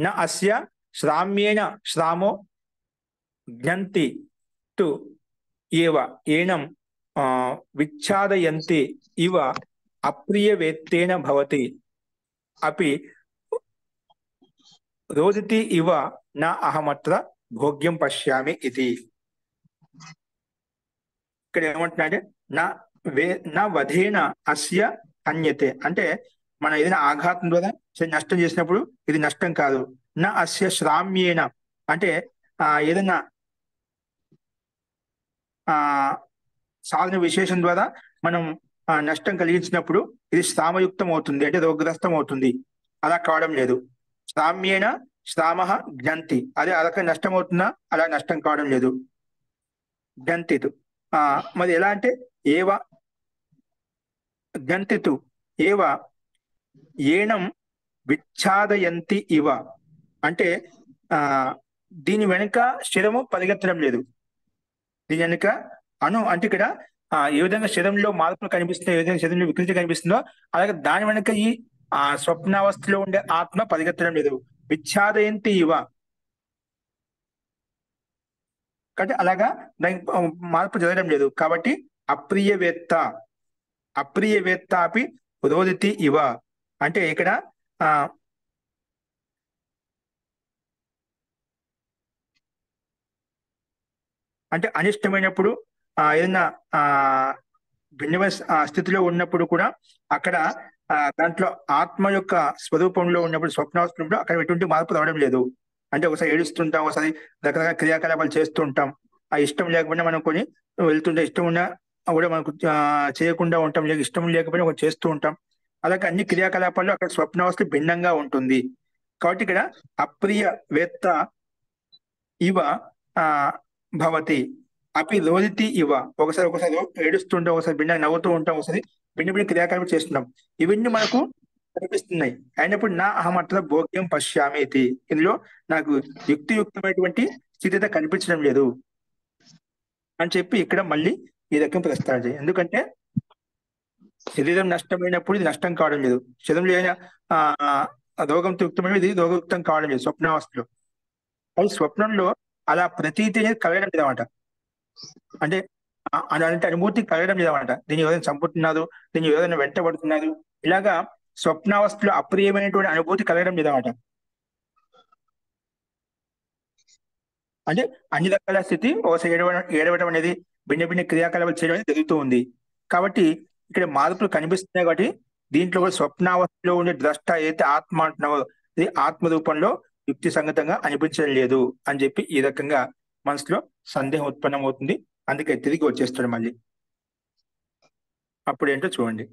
నా అస్య శ్రామ్యేన శ్రామో జ్ఞంతి తు ఏవ ఏనం విచ్ఛాదయంతి ఇవ అప్రియవేత్తేన భవతి అపి రోదితి ఇవ నా అహమత్ర భోగ్యం పశ్యామి ఇది. ఇక్కడ ఏమంటున్నా అంటే నా వధేన అస్య హన్యతే అంటే మనం ఏదైనా ఆఘాతం ద్వారా నష్టం చేసినప్పుడు ఇది నష్టం కాదు. నా అస్య శ్రామ్యేన అంటే ఏదైనా సాధన విశేషం ద్వారా మనం నష్టం కలిగించినప్పుడు ఇది శ్రామయుక్తం అవుతుంది, అంటే రోగగ్రస్తం అవుతుంది. అలా కావడం లేదు. శ్రామ్యేన శ్రామ జ్ఞంతి, అదే అదొక నష్టం అవుతుందా? అలా నష్టం కావడం లేదు. జ్ఞంతితు మరి ఎలా అంటే ఏవ జ్ఞంతితు ఏవ ఏనం విచ్ఛాదయంతి ఇవ అంటే దీని వెనుక శిరము పరిగెత్తడం లేదు. దీని వెనుక అంటే ఇక్కడ ఏ విధంగా శరీరంలో మార్పులు కనిపిస్తున్నాయో, ఏ విధంగా శరీరంలో వికృతి కనిపిస్తుందో అలాగే దాని వెనుక ఈ స్వప్నావస్థలో ఉండే ఆత్మ పరిగెత్తడం లేదు. విచ్ఛాదయంతి ఇవ కాబట్టి అలాగా దానికి మార్పు జరగడం లేదు. కాబట్టి అప్రియవేత్త అపి రోదితి ఇవ అంటే ఇక్కడ అంటే అనిష్టమైనప్పుడు ఏదైనా భిన్నమైన స్థితిలో ఉన్నప్పుడు కూడా అక్కడ దాంట్లో ఆత్మ యొక్క స్వరూపంలో ఉన్నప్పుడు, స్వప్నావస్థలో అక్కడ ఎటువంటి మార్పు రావడం లేదు. అంటే ఒకసారి ఏడుస్తుంటాం, ఒకసారి రకరకాల క్రియాకలాపాలు చేస్తూ ఉంటాం. ఆ ఇష్టం లేకపోయినా మనం కొని వెళ్తుంటే, ఇష్టం ఉన్నా కూడా మనకు చేయకుండా ఉంటాం, లేక ఇష్టం లేకపోయినా ఒకటి చేస్తూ ఉంటాం. అలాగే అన్ని క్రియాకలాపాల్లో అక్కడ స్వప్నావస్థ భిన్నంగా ఉంటుంది. కాబట్టి ఇక్కడ అప్రియ వేత్త ఇవ భవతి అపి రోదితి ఇవ, ఒకసారి ఏడుస్తుంటాం, ఒకసారి భిన్న నవ్వుతూ ఉంటాం, ఒకసారి భిన్న భిన్న క్రియాకలాపాలు చేస్తున్నాం. ఇవన్నీ మనకు కనిపిస్తున్నాయి. అయినప్పుడు నా అహమత్ర భోగ్యం పశ్యామి ఇది, ఇందులో నాకు యుక్తియుక్తమైనటువంటి స్థితి అయితే కనిపించడం లేదు అని చెప్పి ఇక్కడ మళ్ళీ ఈ రకం ప్రస్తావన. ఎందుకంటే శరీరం నష్టమైనప్పుడు ఇది నష్టం కావడం లేదు, శరీరంలో ఏదైనా రోగంతో యుక్తమైన ఇది రోగయుక్తం కావడం లేదు స్వప్నావస్థలో. అది స్వప్నంలో అలా ప్రతీతి అనేది కలగడం లేదన్నమాట. అంటే అలాంటి అనుభూతి కలగడం లేదన్నమాట. దీన్ని ఎవరైనా చంపుతున్నారు, దీన్ని ఎవరైనా వెంటబడుతున్నారు, ఇలాగా స్వప్నావస్థలో అప్రియమైనటువంటి అనుభూతి కలగడం లేదన్నమాట. అంటే అన్ని రకాల స్థితి ఒకసారి ఏడవడం అనేది, భిన్న భిన్న క్రియాకలాపాలు చేయడం అనేది జరుగుతూ ఉంది. కాబట్టి ఇక్కడ మార్పులు కనిపిస్తున్నాయి. కాబట్టి దీంట్లో కూడా స్వప్నావస్థలో ఉండే ద్రష్ట ఏదైతే ఆత్మ అంటున్నావో ఇది ఆత్మ రూపంలో యుక్తి సంగతంగా అనిపించడం లేదు అని చెప్పి ఈ రకంగా మనసులో సందేహం ఉత్పన్నం అవుతుంది. అందుకే తిరిగి వచ్చేస్తాడు మళ్ళీ. అప్పుడు ఏంటో చూడండి.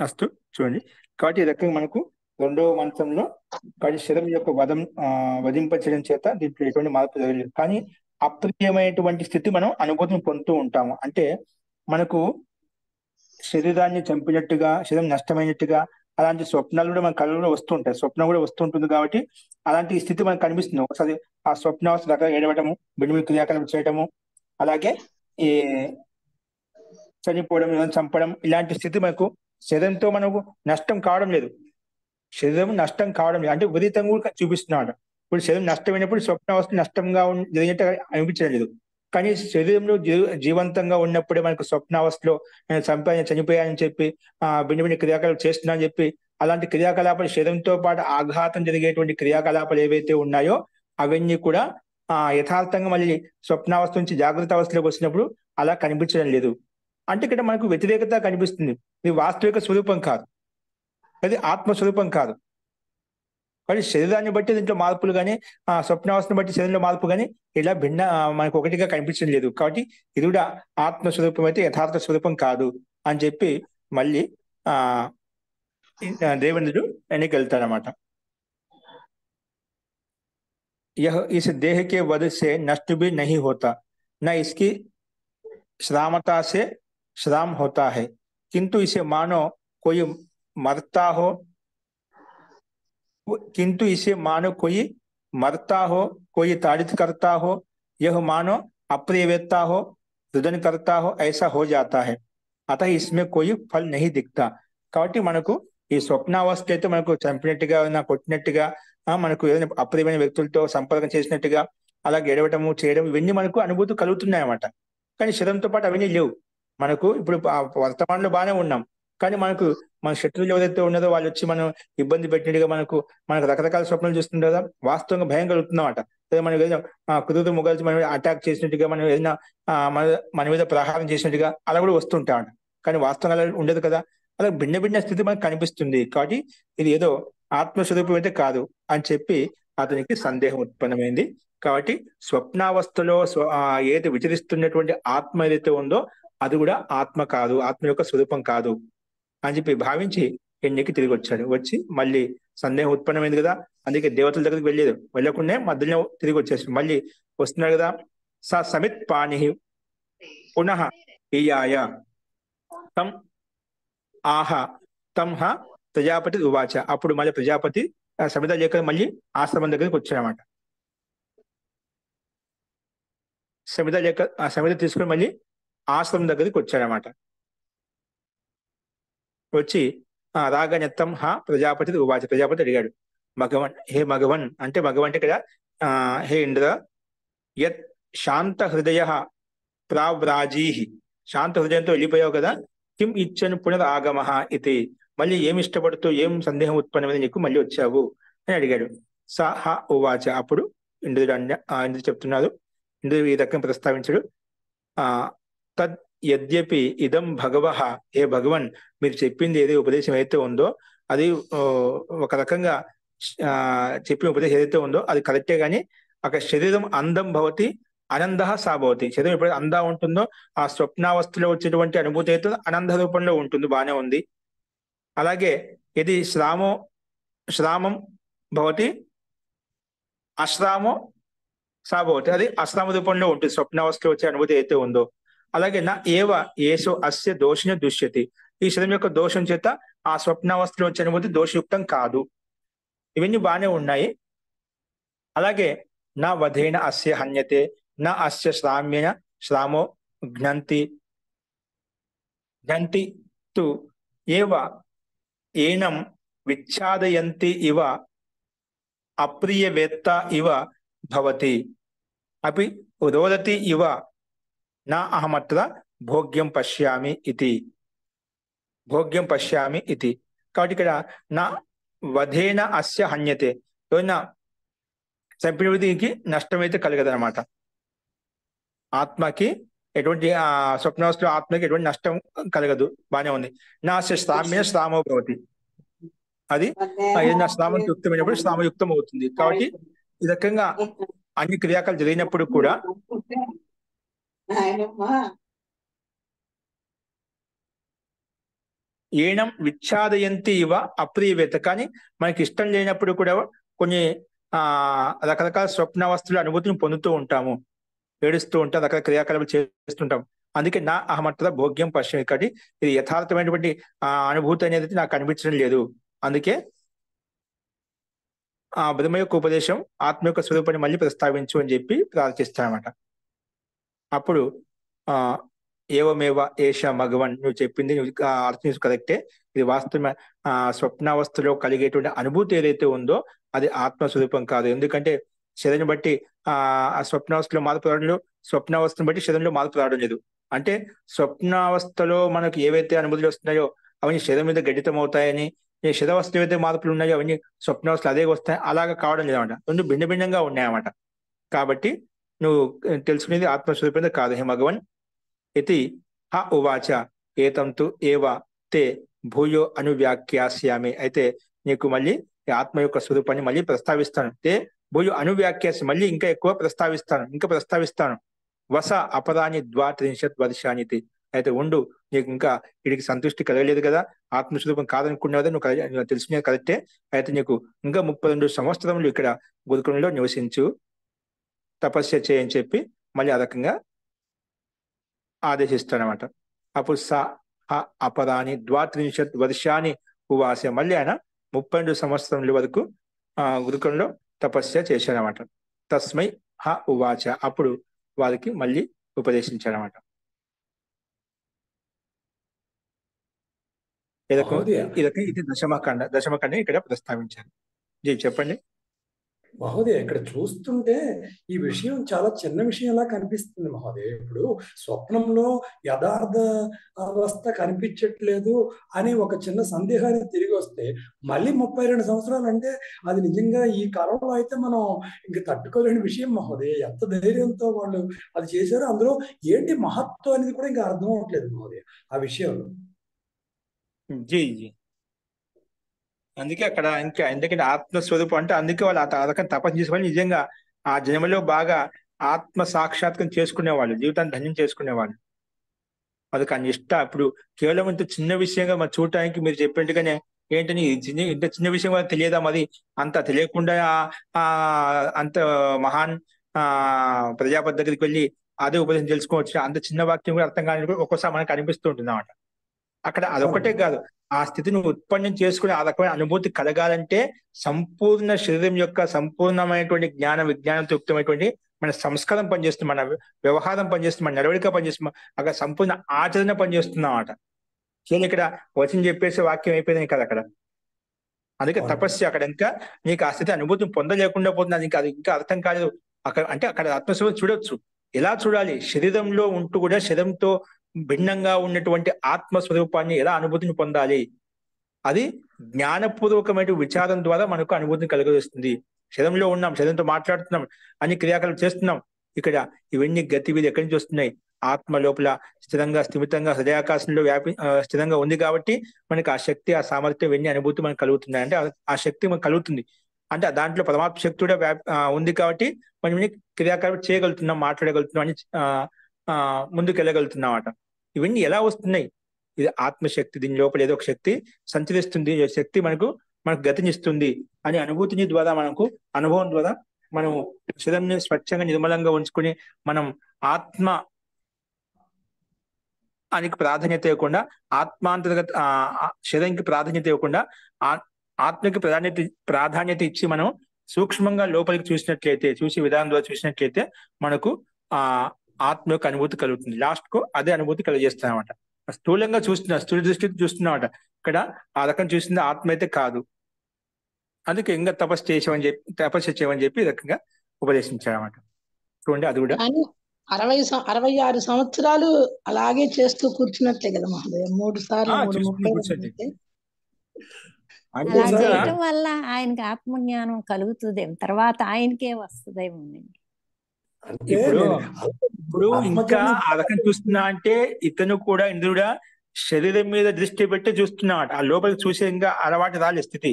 అస్తు చూడండి. కాబట్టి ఈ రకంగా మనకు రెండవ మంత్రంలో కాబట్టి శరం యొక్క వధింపచేయడం చేత దీంట్లో ఎటువంటి మార్పు జరగలేదు. కానీ అప్రియమైనటువంటి స్థితి మనం అనుభూతిని పొందుతూ ఉంటాము. అంటే మనకు శరీరాన్ని చంపినట్టుగా, శరీరం నష్టమైనట్టుగా అలాంటి స్వప్నాలు కూడా మన కళ్ళలో వస్తుంటాయి. స్వప్నం కూడా వస్తుంటుంది కాబట్టి అలాంటి స్థితి మనకు కనిపిస్తుంది. ఒకసారి ఆ స్వప్నావస్థ దగ్గర ఏడవటము, బిడిమిడి క్రియాకలాపం చేయటము, అలాగే ఈ చనిపోవడం, చంపడం, ఇలాంటి స్థితి మనకు శరీరంతో మనకు నష్టం కావడం లేదు. శరీరం నష్టం కావడం లేదు అంటే విపరీతంగా కూడా చూపిస్తున్నాడు. ఇప్పుడు శరీరం నష్టమైనప్పుడు స్వప్నావస్థ నష్టంగా జరిగినట్టు అనిపించడం లేదు. కానీ శరీరంలో జీవంతంగా ఉన్నప్పుడే మనకు స్వప్నావస్థలో నేను చనిపోయానని చెప్పి భిన్న భిన్న క్రియాకలాపాలు చేస్తున్నా అని చెప్పి అలాంటి క్రియాకలాపాలు శరీరంతో పాటు ఆఘాతం జరిగేటువంటి క్రియాకలాపాలు ఏవైతే ఉన్నాయో అవన్నీ కూడా యథార్థంగా మళ్ళీ స్వప్నావస్థ నుంచి జాగ్రత్త అవస్థలోకి వచ్చినప్పుడు అలా కనిపించడం లేదు. అంటే ఇక్కడ మనకు వ్యతిరేకత కనిపిస్తుంది. ఇది వాస్తవిక స్వరూపం కాదు, అది ఆత్మస్వరూపం కాదు. కానీ శరీరాన్ని బట్టి దీంట్లో మార్పులు కానీ స్వప్నావస్థను బట్టి శరీరంలో మార్పు కానీ ఇలా భిన్న మనకు ఒకటిగా కనిపించడం లేదు. కాబట్టి ఇది కూడా ఆత్మస్వరూపం అయితే యథార్థ స్వరూపం కాదు అని చెప్పి మళ్ళీ దేవేంద్రుడు వెనక్కి వెళ్తాడనమాట. यह इस देह के वध से नष्ट भी नहीं होता, न इसकी श्रामता से श्राम होता है, किंतु इसे मानो कोई मरता हो, कोई ताड़ित करता हो, यह मानो अप्रियवेत्ता हो, रुदन करता हो, ऐसा हो जाता है. अतः इसमें कोई फल नहीं दिखता. కాబట్టి మనకు ఈ స్వప్నావస్థ అయితే మనకు చంపినట్టుగా, కొట్టినట్టుగా, మనకు ఏదైనా అప్రియమైన వ్యక్తులతో సంపర్కం చేసినట్టుగా, అలాగే ఎడవటము చేయడం ఇవన్నీ మనకు అనుభూతి కలుగుతున్నాయి అన్నమాట. కానీ శరీరంతో పాటు అవన్నీ లేవు. మనకు ఇప్పుడు వర్తమానంలో బాగానే ఉన్నాం, కానీ మనకు మన శత్రువులు ఎవరైతే ఉన్నారో వాళ్ళు వచ్చి మనం ఇబ్బంది పెట్టినట్టుగా మనకు రకరకాల స్వప్నాలు చూస్తుంటారు కదా, వాస్తవంగా భయం కలుగుతుందన్నమాట. మనం ఏదైనా కుదురు మొగల్చి మనం అటాక్ చేసినట్టుగా, మనం ఏదైనా మన మీద ప్రహారం చేసినట్టుగా అలా కూడా వస్తుంటామంట. కానీ వాస్తవంగా అలా ఉండదు కదా. అలా భిన్న భిన్న స్థితి మనకు కనిపిస్తుంది. కాబట్టి ఇది ఏదో ఆత్మస్వరూపం అయితే కాదు అని చెప్పి అతనికి సందేహం ఉత్పన్నమైంది. కాబట్టి స్వప్నావస్థలో ఏది విచరిస్తున్నటువంటి ఆత్మ ఏదైతే ఉందో అది కూడా ఆత్మ కాదు, ఆత్మ యొక్క స్వరూపం కాదు అని చెప్పి భావించి ఎన్నికి తిరిగి వచ్చాడు. వచ్చి మళ్ళీ సందేహం ఉత్పన్నమైంది కదా, అందుకే దేవతల దగ్గరికి వెళ్ళలేదు, వెళ్ళకుండా మధ్యలో తిరిగి వచ్చేసి మళ్ళీ వస్తున్నాడు కదా. స సమిత్ పాణి పునః ఇయాయ తం ఆహ తం హ ప్రజాపతి ఉవాచ. అప్పుడు మళ్ళీ ప్రజాపతి సమిత లేక మళ్ళీ ఆశ్రమం దగ్గరికి వచ్చాడనమాట. సమిత తీసుకుని మళ్ళీ ఆశ్రమం దగ్గరికి వచ్చాడనమాట. వచ్చి రాగనెత్తం హ ప్రజాపతి ఉవాచ. ప్రజాపతి అడిగాడు, భగవన్, హే భగవన్ అంటే భగవన్ అంటే ఇక్కడ హే ఇంద్ర, యత్ శాంత హృదయ ప్రావ్రాజీహి, శాంత హృదయంతో వెళ్ళిపోయావు కదా, కిం ఇచ్చను పునరాగమ ఇది, మళ్ళీ ఏమి ఇష్టపడుతూ ఏం సందేహం ఉత్పన్నమైంది నీకు మళ్ళీ వచ్చావు అని అడిగాడు. స హ ఉవాచ. అప్పుడు ఇంద్రుడు ఇంద్రుడు చెప్తున్నారు. ఇంద్రుడు ఈ రకంగా ప్రస్తావించడు. ఆ తద్ యద్యపి ఇదం భగవః, ఏ భగవన్ మీరు చెప్పింది ఏదో ఉపదేశం అయితే ఉందో అది ఒక రకంగా చెప్పిన ఉపదేశం ఏదైతే ఉందో అది కరెక్టే, గాని అక్కడ శరీరం అందం భవతి అనంద సా భవతి. శరీరం ఎప్పుడైతే అందా ఉంటుందో ఆ స్వప్నావస్థలో వచ్చేటువంటి అనుభూతి అయితే అనంద రూపంలో ఉంటుంది, బాగానే ఉంది. అలాగే ఇది శ్రామం భవతి అశ్రామో సా భవతి, అది అశ్రామ రూపంలో ఉంటుంది స్వప్నావస్థలో వచ్చే అనుభూతి అయితే ఉందో. అలాగే నా ఏవ ఏసో అస్య దోషిన దుష్యతి, ఈ శరీరం యొక్క దోషం చేత ఆ స్వప్నావస్థలో వచ్చే అనుభూతి దోషయుక్తం కాదు. ఇవన్నీ బాగానే ఉన్నాయి. అలాగే నా వధేన అస్య హన్యతే, నా అస్య శ్రామ్యేన శ్రామో ఘ్నంతి ఘంటి తు ఏవ ఏనం విచ్ఛాదయంతి ఇవ అప్రియవేత్త ఇవ భవతి అపి ఉరోదతి ఇవ నా అహమత్ర భోగ్యం పశ్యామి ఇది. భోగ్యం పశ్యామి ఇది. కాబట్టి ఇక్కడ నా వధేన అస్య హన్యతే, ఏదైనా చంపినకి నష్టమైతే కలగదనమాట. ఆత్మకి ఎటువంటి స్వప్నావస్థలో ఆత్మకి ఎటువంటి నష్టం కలగదు, బానే ఉంది. నా అస్య శ్రామ్య శ్రామో భవతి, అది ఏదైనా శ్రామం యుక్తమైనప్పుడు శ్రామయుక్తం అవుతుంది. కాబట్టి ఈ రకంగా అన్ని క్రియాకలు జరిగినప్పుడు కూడా ఏనం విచ్ఛాదయంతి ఇవ అప్రియవేత, కానీ మనకి ఇష్టం లేనప్పుడు కూడా కొన్ని రకరకాల స్వప్నావస్థల అనుభూతిని పొందుతూ ఉంటాము, ఏడుస్తూ ఉంటాం, రకరకాల క్రియాకలాపాలు చేస్తుంటాం. అందుకే నా అహమత్ర భోగ్యం పశ్చిమ, కాబట్టి ఇది యథార్థమైనటువంటి అనుభూతి అనేది నాకు కనిపించడం లేదు. అందుకే ఆ బ్రహ్మ యొక్క ఉపదేశం ఆత్మ యొక్క స్వరూపాన్ని మళ్ళీ ప్రస్తావించు అని చెప్పి ప్రార్థిస్తానమాట. అప్పుడు ఏవమేవ ఏష మగవన్, నువ్వు చెప్పింది అర్థం కరెక్టే, ఇది వాస్తవమే. స్వప్నావస్థలో కలిగేటువంటి అనుభూతి ఏదైతే ఉందో అది ఆత్మస్వరూపం కాదు. ఎందుకంటే శరీరం బట్టి ఆ స్వప్నావస్థలో మార్పు రావడం లేదు, స్వప్నావస్థను బట్టి శరీరంలో మార్పు రావడం లేదు. అంటే స్వప్నావస్థలో మనకు ఏవైతే అనుభూతులు వస్తున్నాయో అవన్నీ శరీరం మీద గడ్డితం అవుతాయని, ఈ శరీరావస్థలో ఏవైతే మార్పులు ఉన్నాయో అవన్నీ స్వప్నావస్థలు అదే వస్తాయి, అలాగా కావడం లేదన్నమాట. రెండు భిన్న భిన్నంగా ఉన్నాయన్నమాట. కాబట్టి నువ్వు తెలుసుకునేది ఆత్మస్వరూపం కాదు. హే భగవన్ ఇది హ ఉవాచ ఏతంతు ఏవ తే భూయో అనువ్యాఖ్యాస్యామి, అయితే నీకు మళ్ళీ ఆత్మ యొక్క స్వరూపాన్ని మళ్ళీ ప్రస్తావిస్తాను. తే భూయో అనువ్యాఖ్యాసి, మళ్ళీ ఇంకా ఎక్కువ ప్రస్తావిస్తాను. వస అపరాని 32 వర్షాని, అయితే ఉండు, నీకు ఇంకా వీడికి సంతృష్టి కలగలేదు కదా, ఆత్మస్వరూపం కాదనుకున్నావు, నువ్వు తెలుసుకునేది కరెక్టే, అయితే నీకు ఇంకా 32 సంవత్సరములు ఇక్కడ గురుకులంలో నివసించు, తపస్య చేయని చెప్పి మళ్ళీ ఆ రకంగా ఆదేశిస్తాడనమాట. అప్పుడు స అపరాని 32 వర్షాని ఉవాస, మళ్ళీ ఆయన 32 సంవత్సరముల వరకు గురుకులంలో తపస్య చేశాడనమాట. తస్మై హ ఉవాచ, అప్పుడు వారికి మళ్ళీ ఉపదేశించాడనమాట. ఇది దశమఖండ ఇక్కడ ప్రస్తావించారు. జీ చెప్పండి. మహోదయ, ఇక్కడ చూస్తుంటే ఈ విషయం చాలా చిన్న విషయంలా కనిపిస్తుంది మహోదయ. ఇప్పుడు స్వప్నంలో యథార్థ అవస్థ కనిపించట్లేదు అని ఒక చిన్న సందేహానికి తిరిగి వస్తే మళ్ళీ 32 సంవత్సరాలు అంటే అది నిజంగా ఈ కాలంలో అయితే మనం ఇంక తట్టుకోలేని విషయం మహోదయ. ఎంత ధైర్యంతో వాళ్ళు అది చేశారో, అందులో ఏంటి మహత్వం అనేది కూడా ఇంకా అర్థం అవట్లేదు మహోదయ ఆ విషయంలో. జీ జీ అందుకే అక్కడ ఇంకా ఎందుకంటే ఆత్మస్వరూపం అంటే అందుకే వాళ్ళు అదొక తపస్సు చేసుకొని నిజంగా ఆ జన్మలో బాగా ఆత్మ సాక్షాత్కారం చేసుకునేవాళ్ళు, జీవితాన్ని ధన్యం చేసుకునేవాళ్ళు. అదొక నిష్ట. ఇప్పుడు కేవలం ఇంత చిన్న విషయంగా మరి చూడటానికి మీరు చెప్పినట్టుగానే ఏంటని ఇంత చిన్న విషయం తెలియదా, మరి అంత తెలియకుండా అంత మహాన్ ప్రజాపతి దగ్గరికి వెళ్ళి అదే ఉపదేశం తెలుసుకోవచ్చు, అంత చిన్న వాక్యం కూడా అర్థం కాని ఒక్కోసారి మనకు అనిపిస్తూ ఉంటుంది అన్నమాట. అక్కడ అదొకటే కాదు, ఆ స్థితిని ఉత్పన్నం చేసుకుని ఆ రకమైన అనుభూతి కలగాలంటే సంపూర్ణ శరీరం యొక్క సంపూర్ణమైనటువంటి విజ్ఞానంతో యుక్తమైనటువంటి మన సంస్కారం పనిచేస్తుంది, మన వ్యవహారం పనిచేస్తుంది, మన నడవడిక పనిచేస్తుంది, అక్కడ సంపూర్ణ ఆచరణ పనిచేస్తుంది అన్నమాట. కేవలం ఇక్కడ వచనం చెప్పేసి వాక్యం అయిపోయింది కదా అక్కడ. అందుకే తపస్సు అక్కడ ఇంకా నీకు ఆ స్థితి అనుభూతిని పొందలేకుండా పోతుంది, అది ఇంకా అర్థం కాలేదు. అక్కడ ఆత్మస్వరూపం చూడొచ్చు. ఎలా చూడాలి? శరీరంలో ఉంటూ కూడా శరీరంతో భిన్నంగా ఉన్నటువంటి ఆత్మస్వరూపాన్ని ఎలా అనుభూతిని పొందాలి? అది జ్ఞానపూర్వకమైన విచారం ద్వారా మనకు అనుభూతిని కలుగజేస్తుంది. శరీరంలో ఉన్నాం, శరీరంతో మాట్లాడుతున్నాం, అన్ని క్రియాకలాపాలు చేస్తున్నాం. ఇక్కడ ఇవన్నీ గతివిధి ఎక్కడి నుంచి వస్తున్నాయి? ఆత్మ లోపల స్థిరంగా స్థిమితంగా హృదయాకాశంలో స్థిరంగా ఉంది కాబట్టి మనకి ఆ శక్తి, ఆ సామర్థ్యం, ఇవన్నీ అనుభూతి మనకు కలుగుతున్నాయి. అంటే ఆ శక్తి మనకు కలుగుతుంది. అంటే దాంట్లో పరమాత్మ శక్తి కూడా ఉంది కాబట్టి మనం ఇవన్నీ క్రియాకలాపాలు చేయగలుగుతున్నాం, మాట్లాడగలుగుతున్నాం, అని ముందుకు వెళ్ళగలుగుతున్నాం అట. ఇవన్నీ ఎలా వస్తున్నాయి? ఇది ఆత్మశక్తి, దీని లోపల ఏదో ఒక శక్తి సంచరిస్తుంది, ఈ శక్తి మనకు గతినిస్తుంది అనే అనుభూతిని ద్వారా, మనకు అనుభవం ద్వారా మనం శరీరాన్ని స్వచ్ఛంగా నిర్మలంగా ఉంచుకుని మనం ఆత్మ అనికి ప్రాధాన్యత ఇవ్వకుండా, ఆత్మాంతర్గత శరీరానికి ప్రాధాన్యత ఇవ్వకుండా ఆత్మకి ప్రాధాన్యత ఇచ్చి మనం సూక్ష్మంగా లోపలికి చూసే విధానం ద్వారా చూసినట్లయితే మనకు ఆ ఆత్మ యొక్క అనుభూతి కలుగుతుంది. లాస్ట్ కు అదే అనుభూతి కలుగజేస్తామన్నమాట. స్థూలంగా స్థూల దృష్టితో చూస్తున్నామట. ఇక్కడ ఆ రకం చూసింది ఆత్మ అయితే కాదు. అందుకే ఇంకా తపస్సు చేయమని చెప్పి ఈ రకంగా ఉపదేశించాడన్నమాట. చూడండి, అది కూడా 66 సంవత్సరాలు అలాగే చేస్తూ కూర్చున్నట్లే కదా మహోదయ. 3 సార్లు 3:30 అలా చేయటం వల్ల ఆయనకి ఆత్మజ్ఞానం కలుగుతుంది, తర్వాత ఆయనకే వస్తుందేమో. ఇప్పుడు ఇంకా ఆ రకం చూస్తున్నా అంటే ఇతను కూడా ఇంద్రుడా శరీరం మీద దృష్టి పెట్టి చూస్తున్నాడు. ఆ లోపలికి చూసే ఇంకా అలవాటు రాలే స్థితి.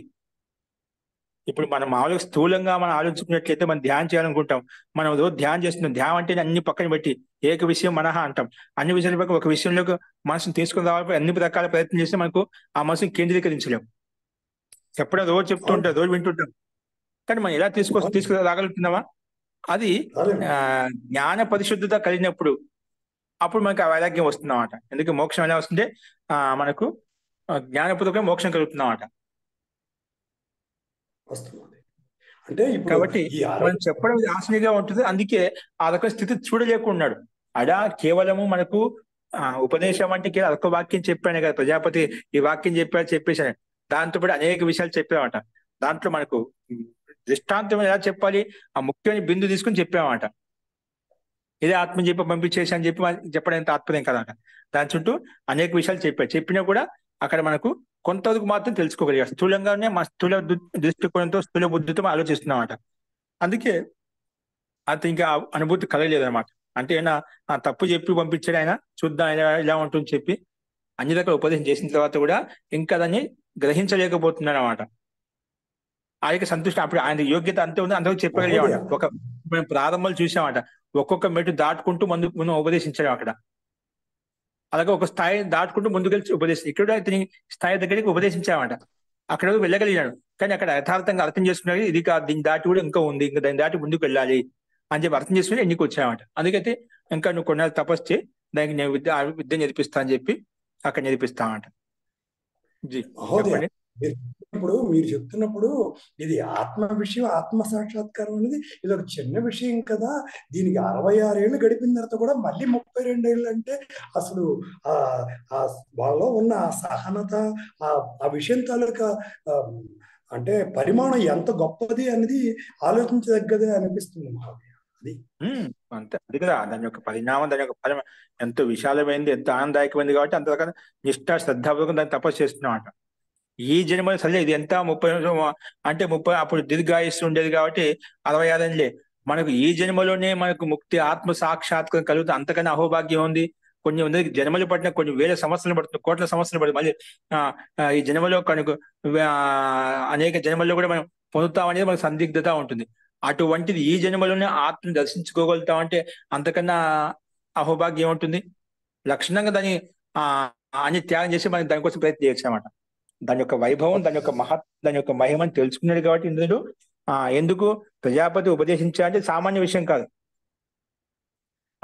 ఇప్పుడు మనం మామూలుగా స్థూలంగా మనం ఆలోచించుకున్నట్లయితే మనం ధ్యానం చేయాలనుకుంటాం. మనం రోజు ధ్యానం చేస్తున్నాం. ధ్యానం అంటే అన్ని పక్కన పెట్టి ఏక విషయం మనహ అంటాం. అన్ని విషయాల పక్క ఒక విషయంలోకి మనసును తీసుకుని రావాలి. అన్ని రకాల ప్రయత్నం చేస్తే మనకు ఆ మనసుని కేంద్రీకరించలేం. చెప్పడం రోజు చెప్తుంటాం, రోజు వింటుంటాం, కానీ మనం ఎలా తీసుకురాగలుగుతున్నామా? అది జ్ఞాన పరిశుద్ధత కలిగినప్పుడు అప్పుడు మనకు ఆ వైరాగ్యం వస్తుందన్నమాట. ఎందుకు మోక్షం ఎలా వస్తుంటే మనకు జ్ఞానపూర్వకంగా మోక్షం కలుగుతుందన్నమాట. అంటే కాబట్టి మనం చెప్పడం ఆసనిగా ఉంటుంది. అందుకే ఆ రకం స్థితి చూడలేకున్నాడు. అడా కేవలము మనకు ఉపదేశం అంటే అదొక వాక్యం చెప్పాను కదా, ప్రజాపతి ఈ వాక్యం చెప్పేశాను. దాంతో పాటు అనేక విషయాలు చెప్పామట. దాంట్లో మనకు దృష్టాంతం ఎలా చెప్పాలి, ఆ ముఖ్యమైన బిందు తీసుకుని చెప్పామట. ఇదే ఆత్మ చెప్పి పంపించేసి అని చెప్పడం తాత్పర్యం కదా. దాని చుట్టూ అనేక విషయాలు చెప్పినా కూడా అక్కడ మనకు కొంతవరకు మాత్రం తెలుసుకోగలిగారు. స్థూలంగానే మా స్థూల దృష్టికోణంతో, స్థూల బుద్ధితో ఆలోచిస్తున్నామట. అందుకే అంత ఇంకా అనుభూతి కలగలేదన్నమాట. అంటే ఆయన తప్పు చెప్పి పంపించాడు, ఆయన చూద్దాం ఇలా ఉంటుంది చెప్పి అన్ని రకాల ఉపదేశం చేసిన తర్వాత కూడా ఇంకా దాన్ని గ్రహించలేకపోతున్నాడు అన్నమాట. ఆయనకి సంతృష్టి, అప్పుడు ఆయన యోగ్యత అంతే ఉంది, అంతవరకు చెప్పగలిగామాట. మేము ప్రారంభంలో చూసామట, ఒక్కొక్క మెట్టు దాటుకుంటూ ముందు ఉపదేశించాడు అక్కడ. అలాగే ఒక స్థాయి దాటుకుంటూ ముందుకెళ్ళి ఇక్కడ ఇతని స్థాయి దగ్గరికి ఉపదేశించామట. అక్కడ వెళ్ళగలిగాడు, కానీ అక్కడ యథార్థంగా అర్థం చేసుకున్నాడు. ఇది కాదు, దీన్ని దాటి కూడా ఇంకా ఉంది, ఇంకా దాన్ని దాటి ముందుకు వెళ్ళాలి అని చెప్పి అర్థం చేసుకుని ఎన్నికి వచ్చామట. అందుకైతే ఇంకా నువ్వు కొన్నాళ్ళు తపస్సు చేయి, దానికి నేను విద్య నేర్పిస్తా అని చెప్పి అక్కడ నేర్పిస్తామట. ఇప్పుడు మీరు చెప్తున్నప్పుడు ఇది ఆత్మ విషయం, ఆత్మ సాక్షాత్కారం అనేది ఇది ఒక చిన్న విషయం కదా. దీనికి 66 ఏళ్ళు గడిపిన తర్వాత కూడా మళ్ళీ 32 ఏళ్ళు అంటే అసలు వాళ్ళలో ఉన్న ఆ సహనత, ఆ విషయం తాలూకా అంటే పరిమాణం ఎంత గొప్పది అనేది ఆలోచించదగ్గదే అనిపిస్తుంది మహావీయ. అది అంతే, అది కదా దాని యొక్క పరిణామం, దాని యొక్క ఫలం ఎంతో విశాలమైంది, ఎంతో ఆనందదాయకమైంది. కాబట్టి అంత రకాల నిష్ఠా శ్రద్ధాపూర్వకం దాన్ని తపస్సు చేస్తున్నామట. ఈ జన్మలో సరే ఇది ఎంత 30 అంటే 30 అప్పుడు దీర్ఘాయుస్సు ఉండేది కాబట్టి 66 ఏళ్ళే. మనకు ఈ జన్మలోనే మనకు ముక్తి, ఆత్మ సాక్షాత్కారం కలుగుతుంది. అంతకన్నా అహోభాగ్యం ఉంది. కొన్ని జన్మలు పట్టిన కొన్ని వేల సంవత్సరాలు పడుతుంది, కోట్ల సంవత్సరాలు పడుతుంది. మళ్ళీ ఈ జన్మలో కనుక అనేక జన్మల్లో కూడా మనం పొందుతామనేది మనకు సందిగ్ధత ఉంటుంది. అటువంటిది ఈ జన్మలోనే ఆత్మను దర్శించుకోగలుగుతామంటే అంతకన్నా అహోభాగ్యం ఉంటుంది. లక్షణంగా దాన్ని అన్ని త్యాగం చేసి మనం దానికోసం ప్రయత్నం చేయొచ్చు అన్నమాట. దాని యొక్క వైభవం, దాని యొక్క మహిమని తెలుసుకున్నాడు కాబట్టి ఇంద్రుడు ఎందుకు ప్రజాపతి ఉపదేశించాలంటే సామాన్య విషయం కాదు.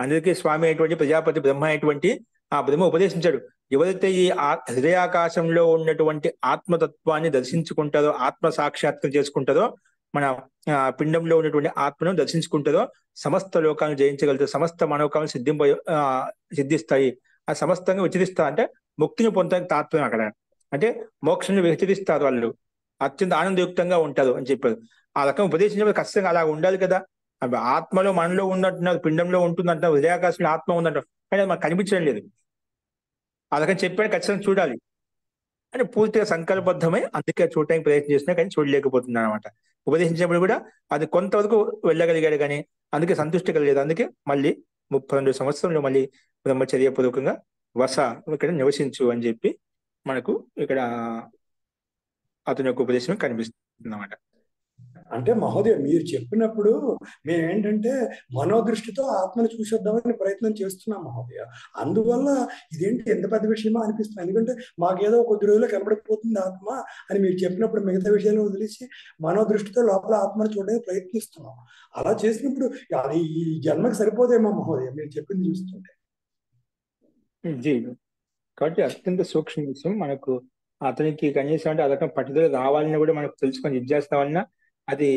అందుకే స్వామి అయినటువంటి ప్రజాపతి బ్రహ్మ అయినటువంటి ఆ బ్రహ్మ ఉపదేశించాడు. ఎవరైతే ఈ హృదయాకాశంలో ఉన్నటువంటి ఆత్మతత్వాన్ని దర్శించుకుంటారో, ఆత్మ సాక్షాత్కారం చేసుకుంటారో, మన పిండంలో ఉన్నటువంటి ఆత్మను దర్శించుకుంటారో సమస్త లోకాలను జయించగలుగుతారు, సమస్త మనోకాలను సిద్ధిస్తాయి. ఆ సమస్తంగా విచరిస్తారు అంటే ముక్తిని పొందడానికి తాత్పర్యం అక్కడ. అంటే మోక్షాన్ని విచరిస్తారు వాళ్ళు, అత్యంత ఆనందయుక్తంగా ఉంటారు అని చెప్పారు. ఆ రకం ఉపదేశించినప్పుడు ఖచ్చితంగా అలా ఉండాలి కదా. ఆత్మలో మనలో ఉన్నట్టున్నారు, పిండంలో ఉంటుందంటారు, హృదయాకాశంలో ఆత్మ ఉందంటారు, కానీ అది మనకు కనిపించడం లేదు. ఆ రకం చెప్పాడు, ఖచ్చితంగా చూడాలి. అని పూర్తిగా సంకల్పబద్ధమై అందుకే చూడటానికి ప్రయత్నం చేసినా కానీ చూడలేకపోతున్నాను అనమాట. ఉపదేశించినప్పుడు కూడా అది కొంతవరకు వెళ్ళగలిగాడు కానీ అందుకే సంతృష్టి కలగలేదు. అందుకే మళ్ళీ 32 సంవత్సరంలో మళ్ళీ బ్రహ్మచర్య పూర్వకంగా వస ఇక్కడ నివసించు అని చెప్పి మనకు ఇక్కడ అతని యొక్క ఉపదేశం కనిపిస్తుంది అన్నమాట. అంటే మహోదయ మీరు చెప్పినప్పుడు మేము ఏంటంటే మనోదృష్టితో ఆత్మను చూసేద్దామని ప్రయత్నం చేస్తున్నాం మహోదయ. అందువల్ల ఇదేంటి ఎంత పెద్ద విషయమా అనిపిస్తుంది. ఎందుకంటే మాకేదో కొద్ది రోజుల్లో కనబడిపోతుంది ఆత్మ అని మీరు చెప్పినప్పుడు మిగతా విషయాలు వదిలేసి మనోదృష్టితో లోపల ఆత్మను చూడడానికి ప్రయత్నిస్తున్నాం. అలా చేసినప్పుడు అది ఈ జన్మకి సరిపోదేమో మహోదయ మీరు చెప్పింది చూస్తుంటే. జీ కాబట్టి అత్యంత సూక్ష్మ విషయం. మనకు అతనికి కనీసం అంటే అతను పట్టుదల రావాలని కూడా మనకు తెలుసుకొని జిజ్ఞాస రావాలన్నా అది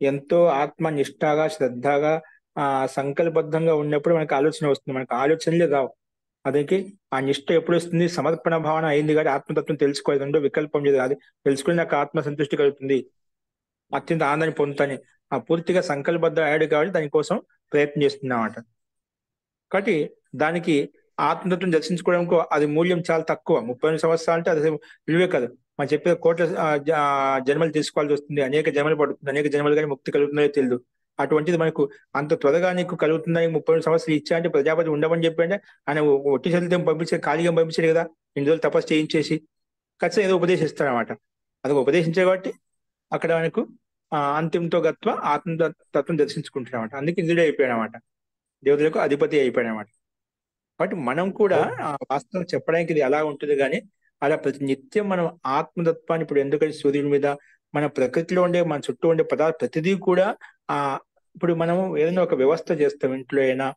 ఎంతో ఆత్మ నిష్ఠగా శ్రద్ధగా సంకల్పబద్ధంగా ఉన్నప్పుడు మనకు ఆలోచన వస్తుంది. మనకు ఆలోచనలే రావు. అతనికి ఆ నిష్ఠ ఎప్పుడు వస్తుంది? సమర్పణ భావన అయింది కాబట్టి ఆత్మతత్వం తెలుసుకోవాలి. రెండో వికల్పం లేదు. అది తెలుసుకుని నాకు ఆత్మ సంతృష్టి కలుగుతుంది, అత్యంత ఆనందాన్ని పొందుతాని ఆ పూర్తిగా సంకల్పబద్ధ అయ్యాడు కాబట్టి దానికోసం ప్రయత్నం చేస్తున్నామాట. కాబట్టి దానికి ఆత్మతత్వం దర్శించుకోవడానికి అది మూల్యం చాలా తక్కువ. 32 సంవత్సరాలు అంటే అది విలువే కాదు. మనం చెప్పే కోట్ల జన్మలు తీసుకోవాల్సి వస్తుంది, అనేక జన్మలు పడుతుంది, అనేక జన్మలు కానీ ముక్తి కలుగుతుందో తెలియదు. అటువంటిది మనకు అంత త్వరగా నీకు కలుగుతుందని 32 సంవత్సరాలు ఇచ్చా అంటే ప్రజాపతి ఉండమని చెప్పండి. ఆయన ఒట్టి చదివితే పంపించే ఖాళీగా పంపించాడు కదా, ఇన్ని రోజులు తపస్సు చేయించేసి ఖచ్చితంగా ఏదో ఉపదేశిస్తాడు అనమాట. అది ఉపదేశించే కాబట్టి అక్కడ మనకు అంతిమంతో గత్వ ఆత్మతత్వం దర్శించుకుంటున్నామాట. అందుకే ఇంద్రుడే అయిపోయాడు అనమాట, దేవతలకు అధిపతి అయిపోయాడు అనమాట. కాబట్టి మనం కూడా వాస్తవం చెప్పడానికి ఇది ఎలా ఉంటుంది కానీ అలా ప్రతి నిత్యం మనం ఆత్మతత్వాన్ని ఇప్పుడు ఎందుకంటే సూర్యుడి మీద మన ప్రకృతిలో ఉండే మన చుట్టూ ఉండే పదార్థ ప్రతిదీ కూడా ఇప్పుడు మనం ఏదైనా ఒక వ్యవస్థ చేస్తాం. ఇంట్లో అయినా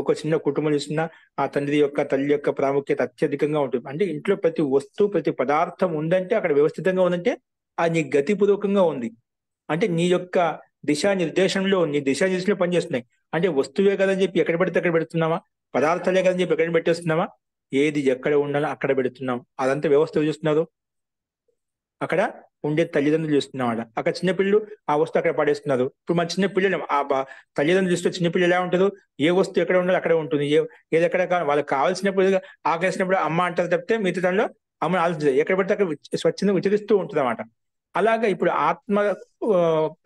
ఒక చిన్న కుటుంబం చూసినా ఆ తండ్రి యొక్క తల్లి యొక్క ప్రాముఖ్యత అత్యధికంగా ఉంటుంది. అంటే ఇంట్లో ప్రతి వస్తువు ప్రతి పదార్థం ఉందంటే అక్కడ వ్యవస్థితంగా ఉందంటే అది నీ గతిపూర్వకంగా ఉంది. అంటే నీ యొక్క దిశానిర్దేశంలో నీ దిశానిర్దేశంలో పనిచేస్తున్నాయి. అంటే వస్తువే కదని చెప్పి ఎక్కడ పెడితే అక్కడ పెడుతున్నామా, పదార్థాలే కదని చెప్పి ఎక్కడ పెట్టేస్తున్నామా, ఏది ఎక్కడ ఉండాలో అక్కడ పెడుతున్నాం. అదంతా వ్యవస్థ చూస్తున్నారు. అక్కడ ఉండే తల్లిదండ్రులు చూస్తున్నాం. అక్కడ చిన్నపిల్లలు ఆ వస్తువు అక్కడ పడేస్తున్నారు. ఇప్పుడు మన చిన్న పిల్లలు ఆ తల్లిదండ్రులు చూస్తే చిన్నపిల్లలు ఎలా ఉంటారు, ఏ వస్తువు ఎక్కడ ఉండాలో అక్కడ ఉంటుంది, ఏది ఎక్కడ వాళ్ళకి కావాల్సినప్పుడు ఆకలిసినప్పుడు అమ్మ అంటారు తప్పితే మిగతా దానిలో అమ్మని ఆలోచించారు. ఎక్కడ పడితే అక్కడ స్వచ్ఛంగా విచరిస్తూ ఉంటుంది అన్నమాట. అలాగా ఇప్పుడు ఆత్మ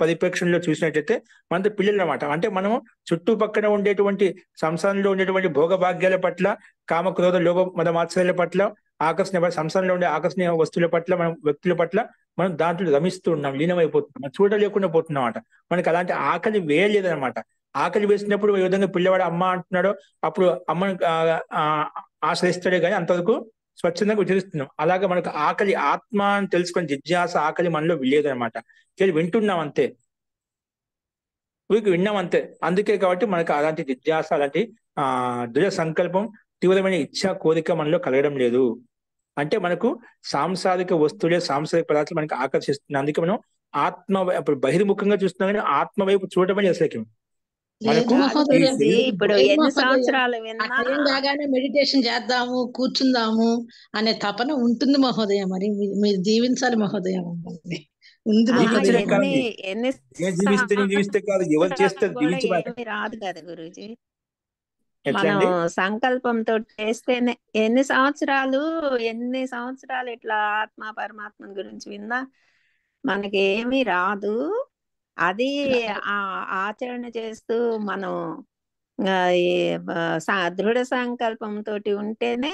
పరిప్రేక్షణలో చూసినట్లయితే మనతో పిల్లలు అన్నమాట. అంటే మనము చుట్టుపక్కల ఉండేటువంటి సంసారంలో ఉండేటువంటి భోగభాగ్యాల పట్ల, కామక్రోధ లోభ మద మాత్సర్యాల పట్ల, ఆకర్షణ సంసారంలో ఉండే ఆకర్షణీయ వస్తువుల పట్ల, మనం వ్యక్తుల పట్ల మనం దాంట్లో రమిస్తూ ఉన్నాం, లీనమైపోతున్నాం, మనం చూడలేకుండా పోతున్నాం అన్నమాట. మనకి అలాంటి ఆకలి వేయలేదనమాట. ఆకలి వేసినప్పుడు ఏ విధంగా పిల్లవాడు అమ్మ అంటున్నాడో అప్పుడు అమ్మను ఆశ్రయిస్తాడే కానీ అంతవరకు స్వచ్ఛందంగా ఉచ్చరిస్తున్నాం. అలాగే మనకు ఆకలి ఆత్మ అని తెలుసుకొని జిజ్ఞాస ఆకలి మనలో లేదనమాట. వింటున్నాం అంతే, వీరికి విన్నాం అంతే. అందుకే కాబట్టి మనకు అలాంటి జిజ్ఞాస అలాంటి దృఢ సంకల్పం తీవ్రమైన ఇచ్ఛా కోరిక మనలో కలగడం లేదు. అంటే మనకు సాంసారిక వస్తువులే సాంసారిక పదార్థాలు మనకి ఆకర్షిస్తున్నాయి. అందుకే మనం ఆత్మ ఇప్పుడు బహిర్ముఖంగా చూస్తున్నాం కానీ ఆత్మ వైపు చూడటమే అసలుకి ఇప్పుడు ఎన్ని సంవత్సరాలు కాగానే మెడిటేషన్ చేద్దాము కూర్చుందాము అనే తపన ఉంటుంది మహోదయ. మరి మీరు దీవించాలి మహోదయ. ఉంది రాదు కదా గురూజీ, మనం సంకల్పంతో చేస్తేనే ఎన్ని సంవత్సరాలు ఇట్లా ఆత్మ పరమాత్మ గురించి విన్నా మనకి ఏమీ రాదు. అది ఆచరణ చేస్తూ మనం దృఢ సంకల్పంతో ఉంటేనే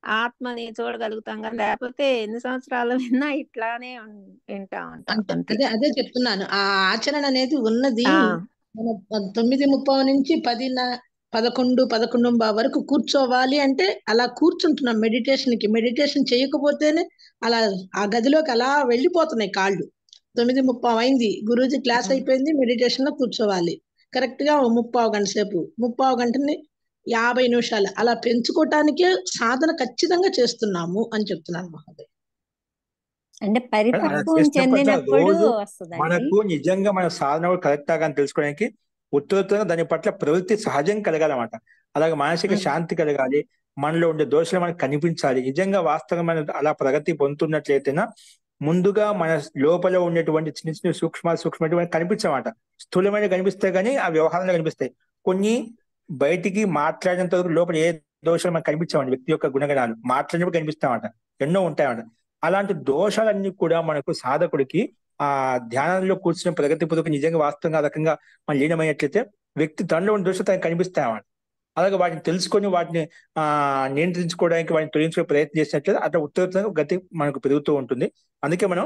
ఆత్మని చూడగలుగుతాం. కానీ లేకపోతే ఎన్ని సంవత్సరాలు విన్నా ఇట్లానే వింటా ఉంటాం. అదే చెప్తున్నాను, ఆ ఆచరణ అనేది ఉన్నది. 9:30 నుంచి 11 వరకు కూర్చోవాలి అంటే అలా కూర్చుంటున్నాం మెడిటేషన్ చేయకపోతేనే అలా ఆ గదిలోకి అలా వెళ్ళిపోతున్నాయి కాళ్ళు. 9:30 అయింది, గురూజీ క్లాస్ అయిపోయింది, మెడిటేషన్ లో కూర్చోవాలి. కరెక్ట్ గా 30 గంట సేపు, 30 గంటని 50 నిమిషాలు అలా పెంచుకోవటానికే సాధన ఖచ్చితంగా చేస్తున్నాము అని చెప్తున్నాను మహోదయ్. అంటే పరిపక్వం చెందినప్పుడు మనకు నిజంగా మన సాధన కరెక్ట్ గా తెలుసుకోవడానికి ఉత్తరంగా దాని పట్ల ప్రవృత్తి సహజం కలగాలన్నమాట. అలాగే మానసిక శాంతి కలగాలి, మనలో ఉండే దోషాలు మనకు కనిపించాలి. నిజంగా వాస్తవంగా మనం అలా ప్రగతి పొందుతున్నట్లయితేనా ముందుగా మన లోపల ఉండేటువంటి చిన్న చిన్న సూక్ష్మటువంటి కనిపించమాట. స్థూలమైన కనిపిస్తాయి కానీ ఆ వ్యవహారంలో కనిపిస్తాయి. కొన్ని బయటికి మాట్లాడినంత వరకు లోపల ఏ దోషాలు మనకు కనిపించామండి. వ్యక్తి యొక్క గుణగణాలు మాట్లాడినప్పుడు కనిపిస్తామట, ఎన్నో ఉంటాయన్నమాట. అలాంటి దోషాలన్నీ కూడా మనకు సాధకుడికి ఆ ధ్యానంలో కూర్చుని ప్రగతి పొందుకు నిజంగా వాస్తవంగా ఆ రకంగా మనం లీనమైనట్లయితే వ్యక్తి తనలో ఉన్న దోషాలు తనకు కనిపిస్తాయన్నమాట. అలాగే వాటిని తెలుసుకొని వాటిని నియంత్రించుకోవడానికి వాటిని తొలగించుకునే ప్రయత్నం చేసినట్లయితే అట్లా ఉత్తరోత్తరంగా గతి మనకు పెరుగుతూ ఉంటుంది. అందుకే మనం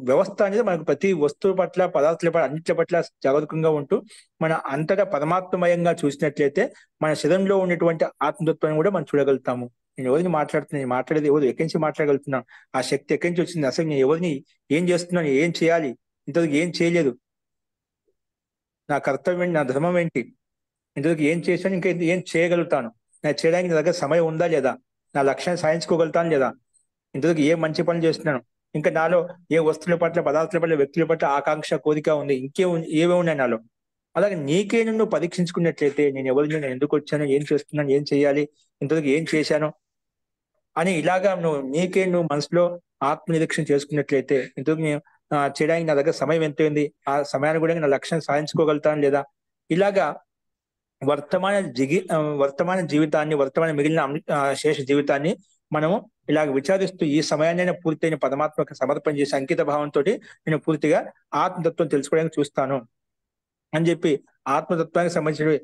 వ్యవస్థ అనేది మనకు ప్రతి వస్తువు పట్ల పదార్థాల పట్ల అన్నిటి పట్ల జాగరూకంగా ఉంటూ మన అంతటా పరమాత్మమయంగా చూసినట్లయితే మన శరీరంలో ఉన్నటువంటి ఆత్మతత్వాన్ని కూడా మనం చూడగలుగుతాము. నేను ఎవరిని మాట్లాడుతున్నాను, నేను మాట్లాడేది ఎవరు, ఎక్కడి నుంచి మాట్లాడగలుగుతున్నాను, ఆ శక్తి ఎక్కడి నుంచి వచ్చింది, అసలు నేను ఎవరిని, ఏం చేస్తున్నాను, ఏం చేయాలి, ఇంతవరకు ఏం చేయలేదు, నా కర్తవ్యం ఏంటి, నా ధర్మం ఏంటి, ఇంతవరకు ఏం చేశాను, ఇంకా ఏం చేయగలుగుతాను, నేను చేయడానికి నా దగ్గర సమయం ఉందా లేదా, నా లక్ష్యాన్ని సాధించుకోగలుగుతాను లేదా, ఇంతవరకు ఏ మంచి పనులు చేస్తున్నాను, ఇంకా నాలో ఏ వస్తువుల పట్ల పదార్థాల పట్ల వ్యక్తుల పట్ల ఆకాంక్ష కోరిక ఉంది, ఏవే ఉన్నాయి నాలో. అలాగే నీకే నువ్వు పరీక్షించుకున్నట్లయితే నేను ఎవరిని, నేను ఎందుకు వచ్చాను, ఏం చేస్తున్నాను, ఏం చేయాలి, ఇంతవరకు ఏం చేశాను అని ఇలాగా నువ్వు మనసులో ఆత్మ నిరీక్షణ చేసుకున్నట్లయితే ఇంతకు నేను చేయడానికి నా దగ్గర సమయం ఎంత ఉంది, ఆ సమయాన్ని కూడా నా లక్ష్యం సాధించుకోగలుగుతాను లేదా, ఇలాగా వర్తమాన జీవితాన్ని, వర్తమాన మిగిలిన శేష జీవితాన్ని మనము ఇలాగ విచారిస్తూ ఈ సమయాన్ని పూర్తయిన పరమాత్మకు సమర్పణ చేసి అంకిత భావంతో నేను పూర్తిగా ఆత్మతత్వం తెలుసుకోవడానికి చూస్తాను అని చెప్పి ఆత్మతత్వానికి సంబంధించిన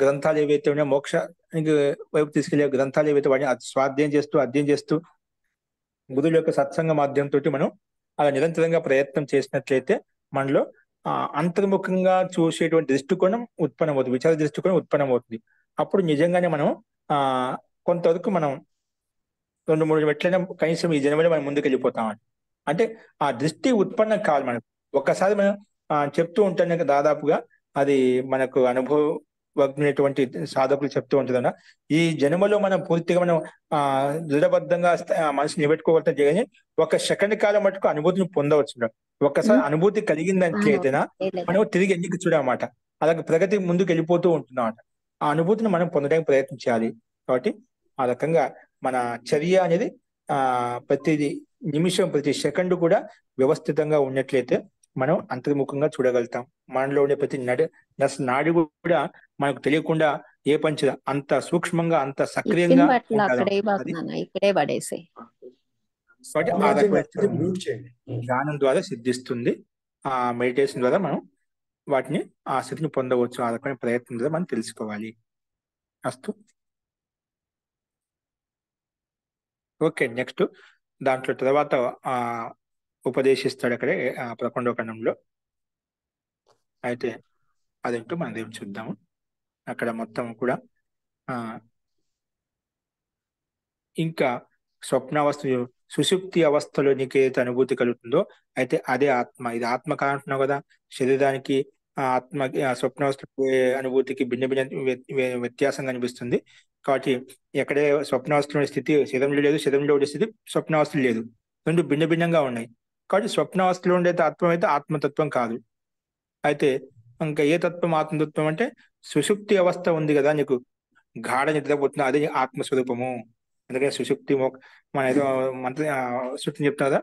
గ్రంథాలు ఏవైతే ఉన్నాయో, మోక్షానికి వైపు తీసుకెళ్లే గ్రంథాలు ఏవైతే వాటిని స్వాధ్యాయం చేస్తూ అధ్యయనం చేస్తూ గురువుల యొక్క సత్సంగ మాధ్యమంతో మనం అలా నిరంతరంగా ప్రయత్నం చేసినట్లయితే మనలో అంతర్ముఖంగా చూసేటువంటి దృష్టికోణం ఉత్పన్నమవుతుంది, విచార దృష్టికోణం ఉత్పన్నమవుతుంది. అప్పుడు నిజంగానే మనం కొంతవరకు మనం 2-3 మెట్లైనా కనీసం ఈ జన్మలో మనం ముందుకు వెళ్ళిపోతామని. అంటే ఆ దృష్టి ఉత్పన్నం కావాలి మనకు. ఒక్కసారి మనం చెప్తూ ఉంటాం దాదాపుగా అది మనకు అనుభవజ్ఞటువంటి సాధకులు చెప్తూ ఉంటుందన్న, ఈ జన్మలో మనం పూర్తిగా మనం దృఢబద్ధంగా మనసు నిలబెట్టుకోగలుగుతాం కానీ ఒక సెకండ్ కాలం మటుకు అనుభూతిని పొందవచ్చు. ఒక్కసారి అనుభూతి కలిగిందంటేనా మనం తిరిగి ఎన్నిక చూడమాట, అలాగే ప్రగతి ముందుకు వెళ్ళిపోతూ ఉంటున్నమాట. ఆ అనుభూతిని మనం పొందడానికి ప్రయత్నం చేయాలి. కాబట్టి ఆ రకంగా మన చర్య అనేది ప్రతి నిమిషం, ప్రతి సెకండ్ కూడా వ్యవస్థితంగా ఉన్నట్లయితే మనం అంతర్ముఖంగా చూడగలుగుతాం. మనలో ఉండే ప్రతి నాడి కూడా మనకు తెలియకుండా ఏ పంచ అంత సూక్ష్మంగా, అంత సక్రియంగా ఇక్కడే పడేసి ధ్యానం ద్వారా సిద్ధిస్తుంది. ఆ మెడిటేషన్ ద్వారా మనం వాటిని ఆ స్థితిని పొందవచ్చు. ఆ రకమైన ప్రయత్నం ద్వారా మనం తెలుసుకోవాలి. అస్తు. ఓకే, నెక్స్ట్ దాంట్లో తర్వాత ఉపదేశిస్తాడు అక్కడే 11వ ఖండంలో. అయితే అదేంటో మనం రేపు చూద్దాము. అక్కడ మొత్తం కూడా ఇంకా స్వప్నావస్థ, సుషుప్తి అవస్థలో నీకు ఏదైతే అనుభూతి కలుగుతుందో అయితే అదే ఆత్మ. ఇది ఆత్మ కాదంటున్నావు కదా, శరీరానికి ఆత్మకి స్వప్నావస్థ అనుభూతికి భిన్న వ్యత్యాసం కనిపిస్తుంది. కాబట్టి ఎక్కడే స్వప్నావస్థలో స్థితి శరీరంలో లేదు, శరీరంలో ఉండే స్థితి స్వప్నావస్థలు లేదు, రెండు భిన్న భిన్నంగా ఉన్నాయి. కాబట్టి స్వప్నావస్థలో ఉండే తత్వం అయితే ఆత్మతత్వం కాదు. అయితే ఇంకా ఏ తత్వం ఆత్మతత్వం అంటే సుషుప్తి అవస్థ ఉంది కదా, నీకు గాఢ నిద్రపోతుంది, అదే ఆత్మస్వరూపము. అందుకని సుషుప్తి మన ఏదో మంత్రి సూత్రం చెప్తారు కదా,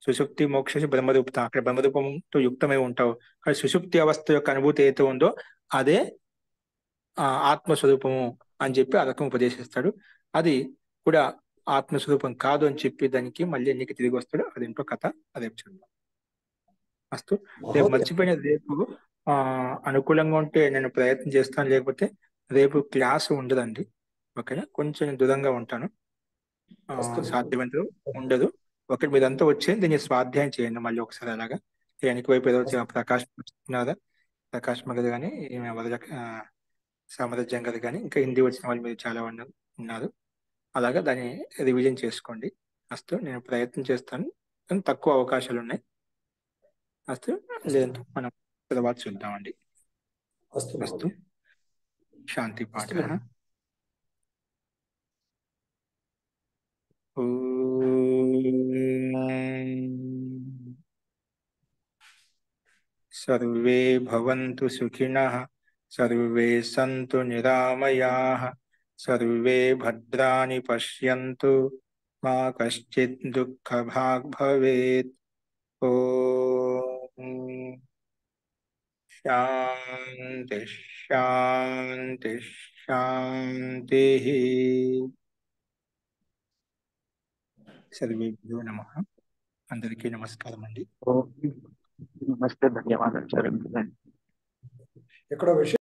సుషుప్తి మోక్ష బ్రహ్మరూపత, అక్కడ బ్రహ్మరూపంతో యుక్తమై ఉంటావు. కానీ సుషుప్తి అవస్థ యొక్క అనుభూతి ఏదైతే ఉందో అదే ఆత్మస్వరూపము అని చెప్పి ఆ రకం ఉపదేశిస్తాడు. అది కూడా ఆత్మస్వరూపం కాదు అని చెప్పి దానికి మళ్ళీ ఎన్నిక తిరిగి వస్తాడు. అదేంటో కథ రేపు చూద్దాం. అస్తు. రేపు మర్చిపోయిన, రేపు అనుకూలంగా ఉంటే నేను ప్రయత్నం చేస్తాను, లేకపోతే రేపు క్లాసు ఉండదండి. ఓకేనా, కొంచెం దూరంగా ఉంటాను, సాధ్యమైనంత ఉండదు. ఒకటి మీరంతా వచ్చి దీన్ని స్వాధ్యాయం చేయండి మళ్ళీ ఒకసారి. అలాగా వెనక వైపు ఏదో ప్రకాశ్ వచ్చినారా, ప్రకాశ్ మగధ కానీ సామరజ్యం గారు కానీ ఇంకా హిందీ వచ్చిన వాళ్ళు మీరు చాలా ఉన్నారు. అలాగా దాన్ని రివిజన్ చేసుకోండి. అస్తు. నేను ప్రయత్నం చేస్తాను, కానీ తక్కువ అవకాశాలు ఉన్నాయి. అస్తు. లేదంటే మనం తర్వాత చూద్దామండి. అస్తు. శాంతి పాఠ. సర్వే భవంతు సుఖినః, సర్వే సంతు నిరామయాః, సర్వే భద్రాణి పశ్యంతు, మా కశ్చిత్ దుఃఖభాగ్ భవేత్. ఓం శాంతి శాంతి శాంతి. సర్వేభ్యో నమః. అందరికీ నమస్కారం అండి. నమస్తే, ధన్యవాదాలు సార్. ఇక్కడ విషయం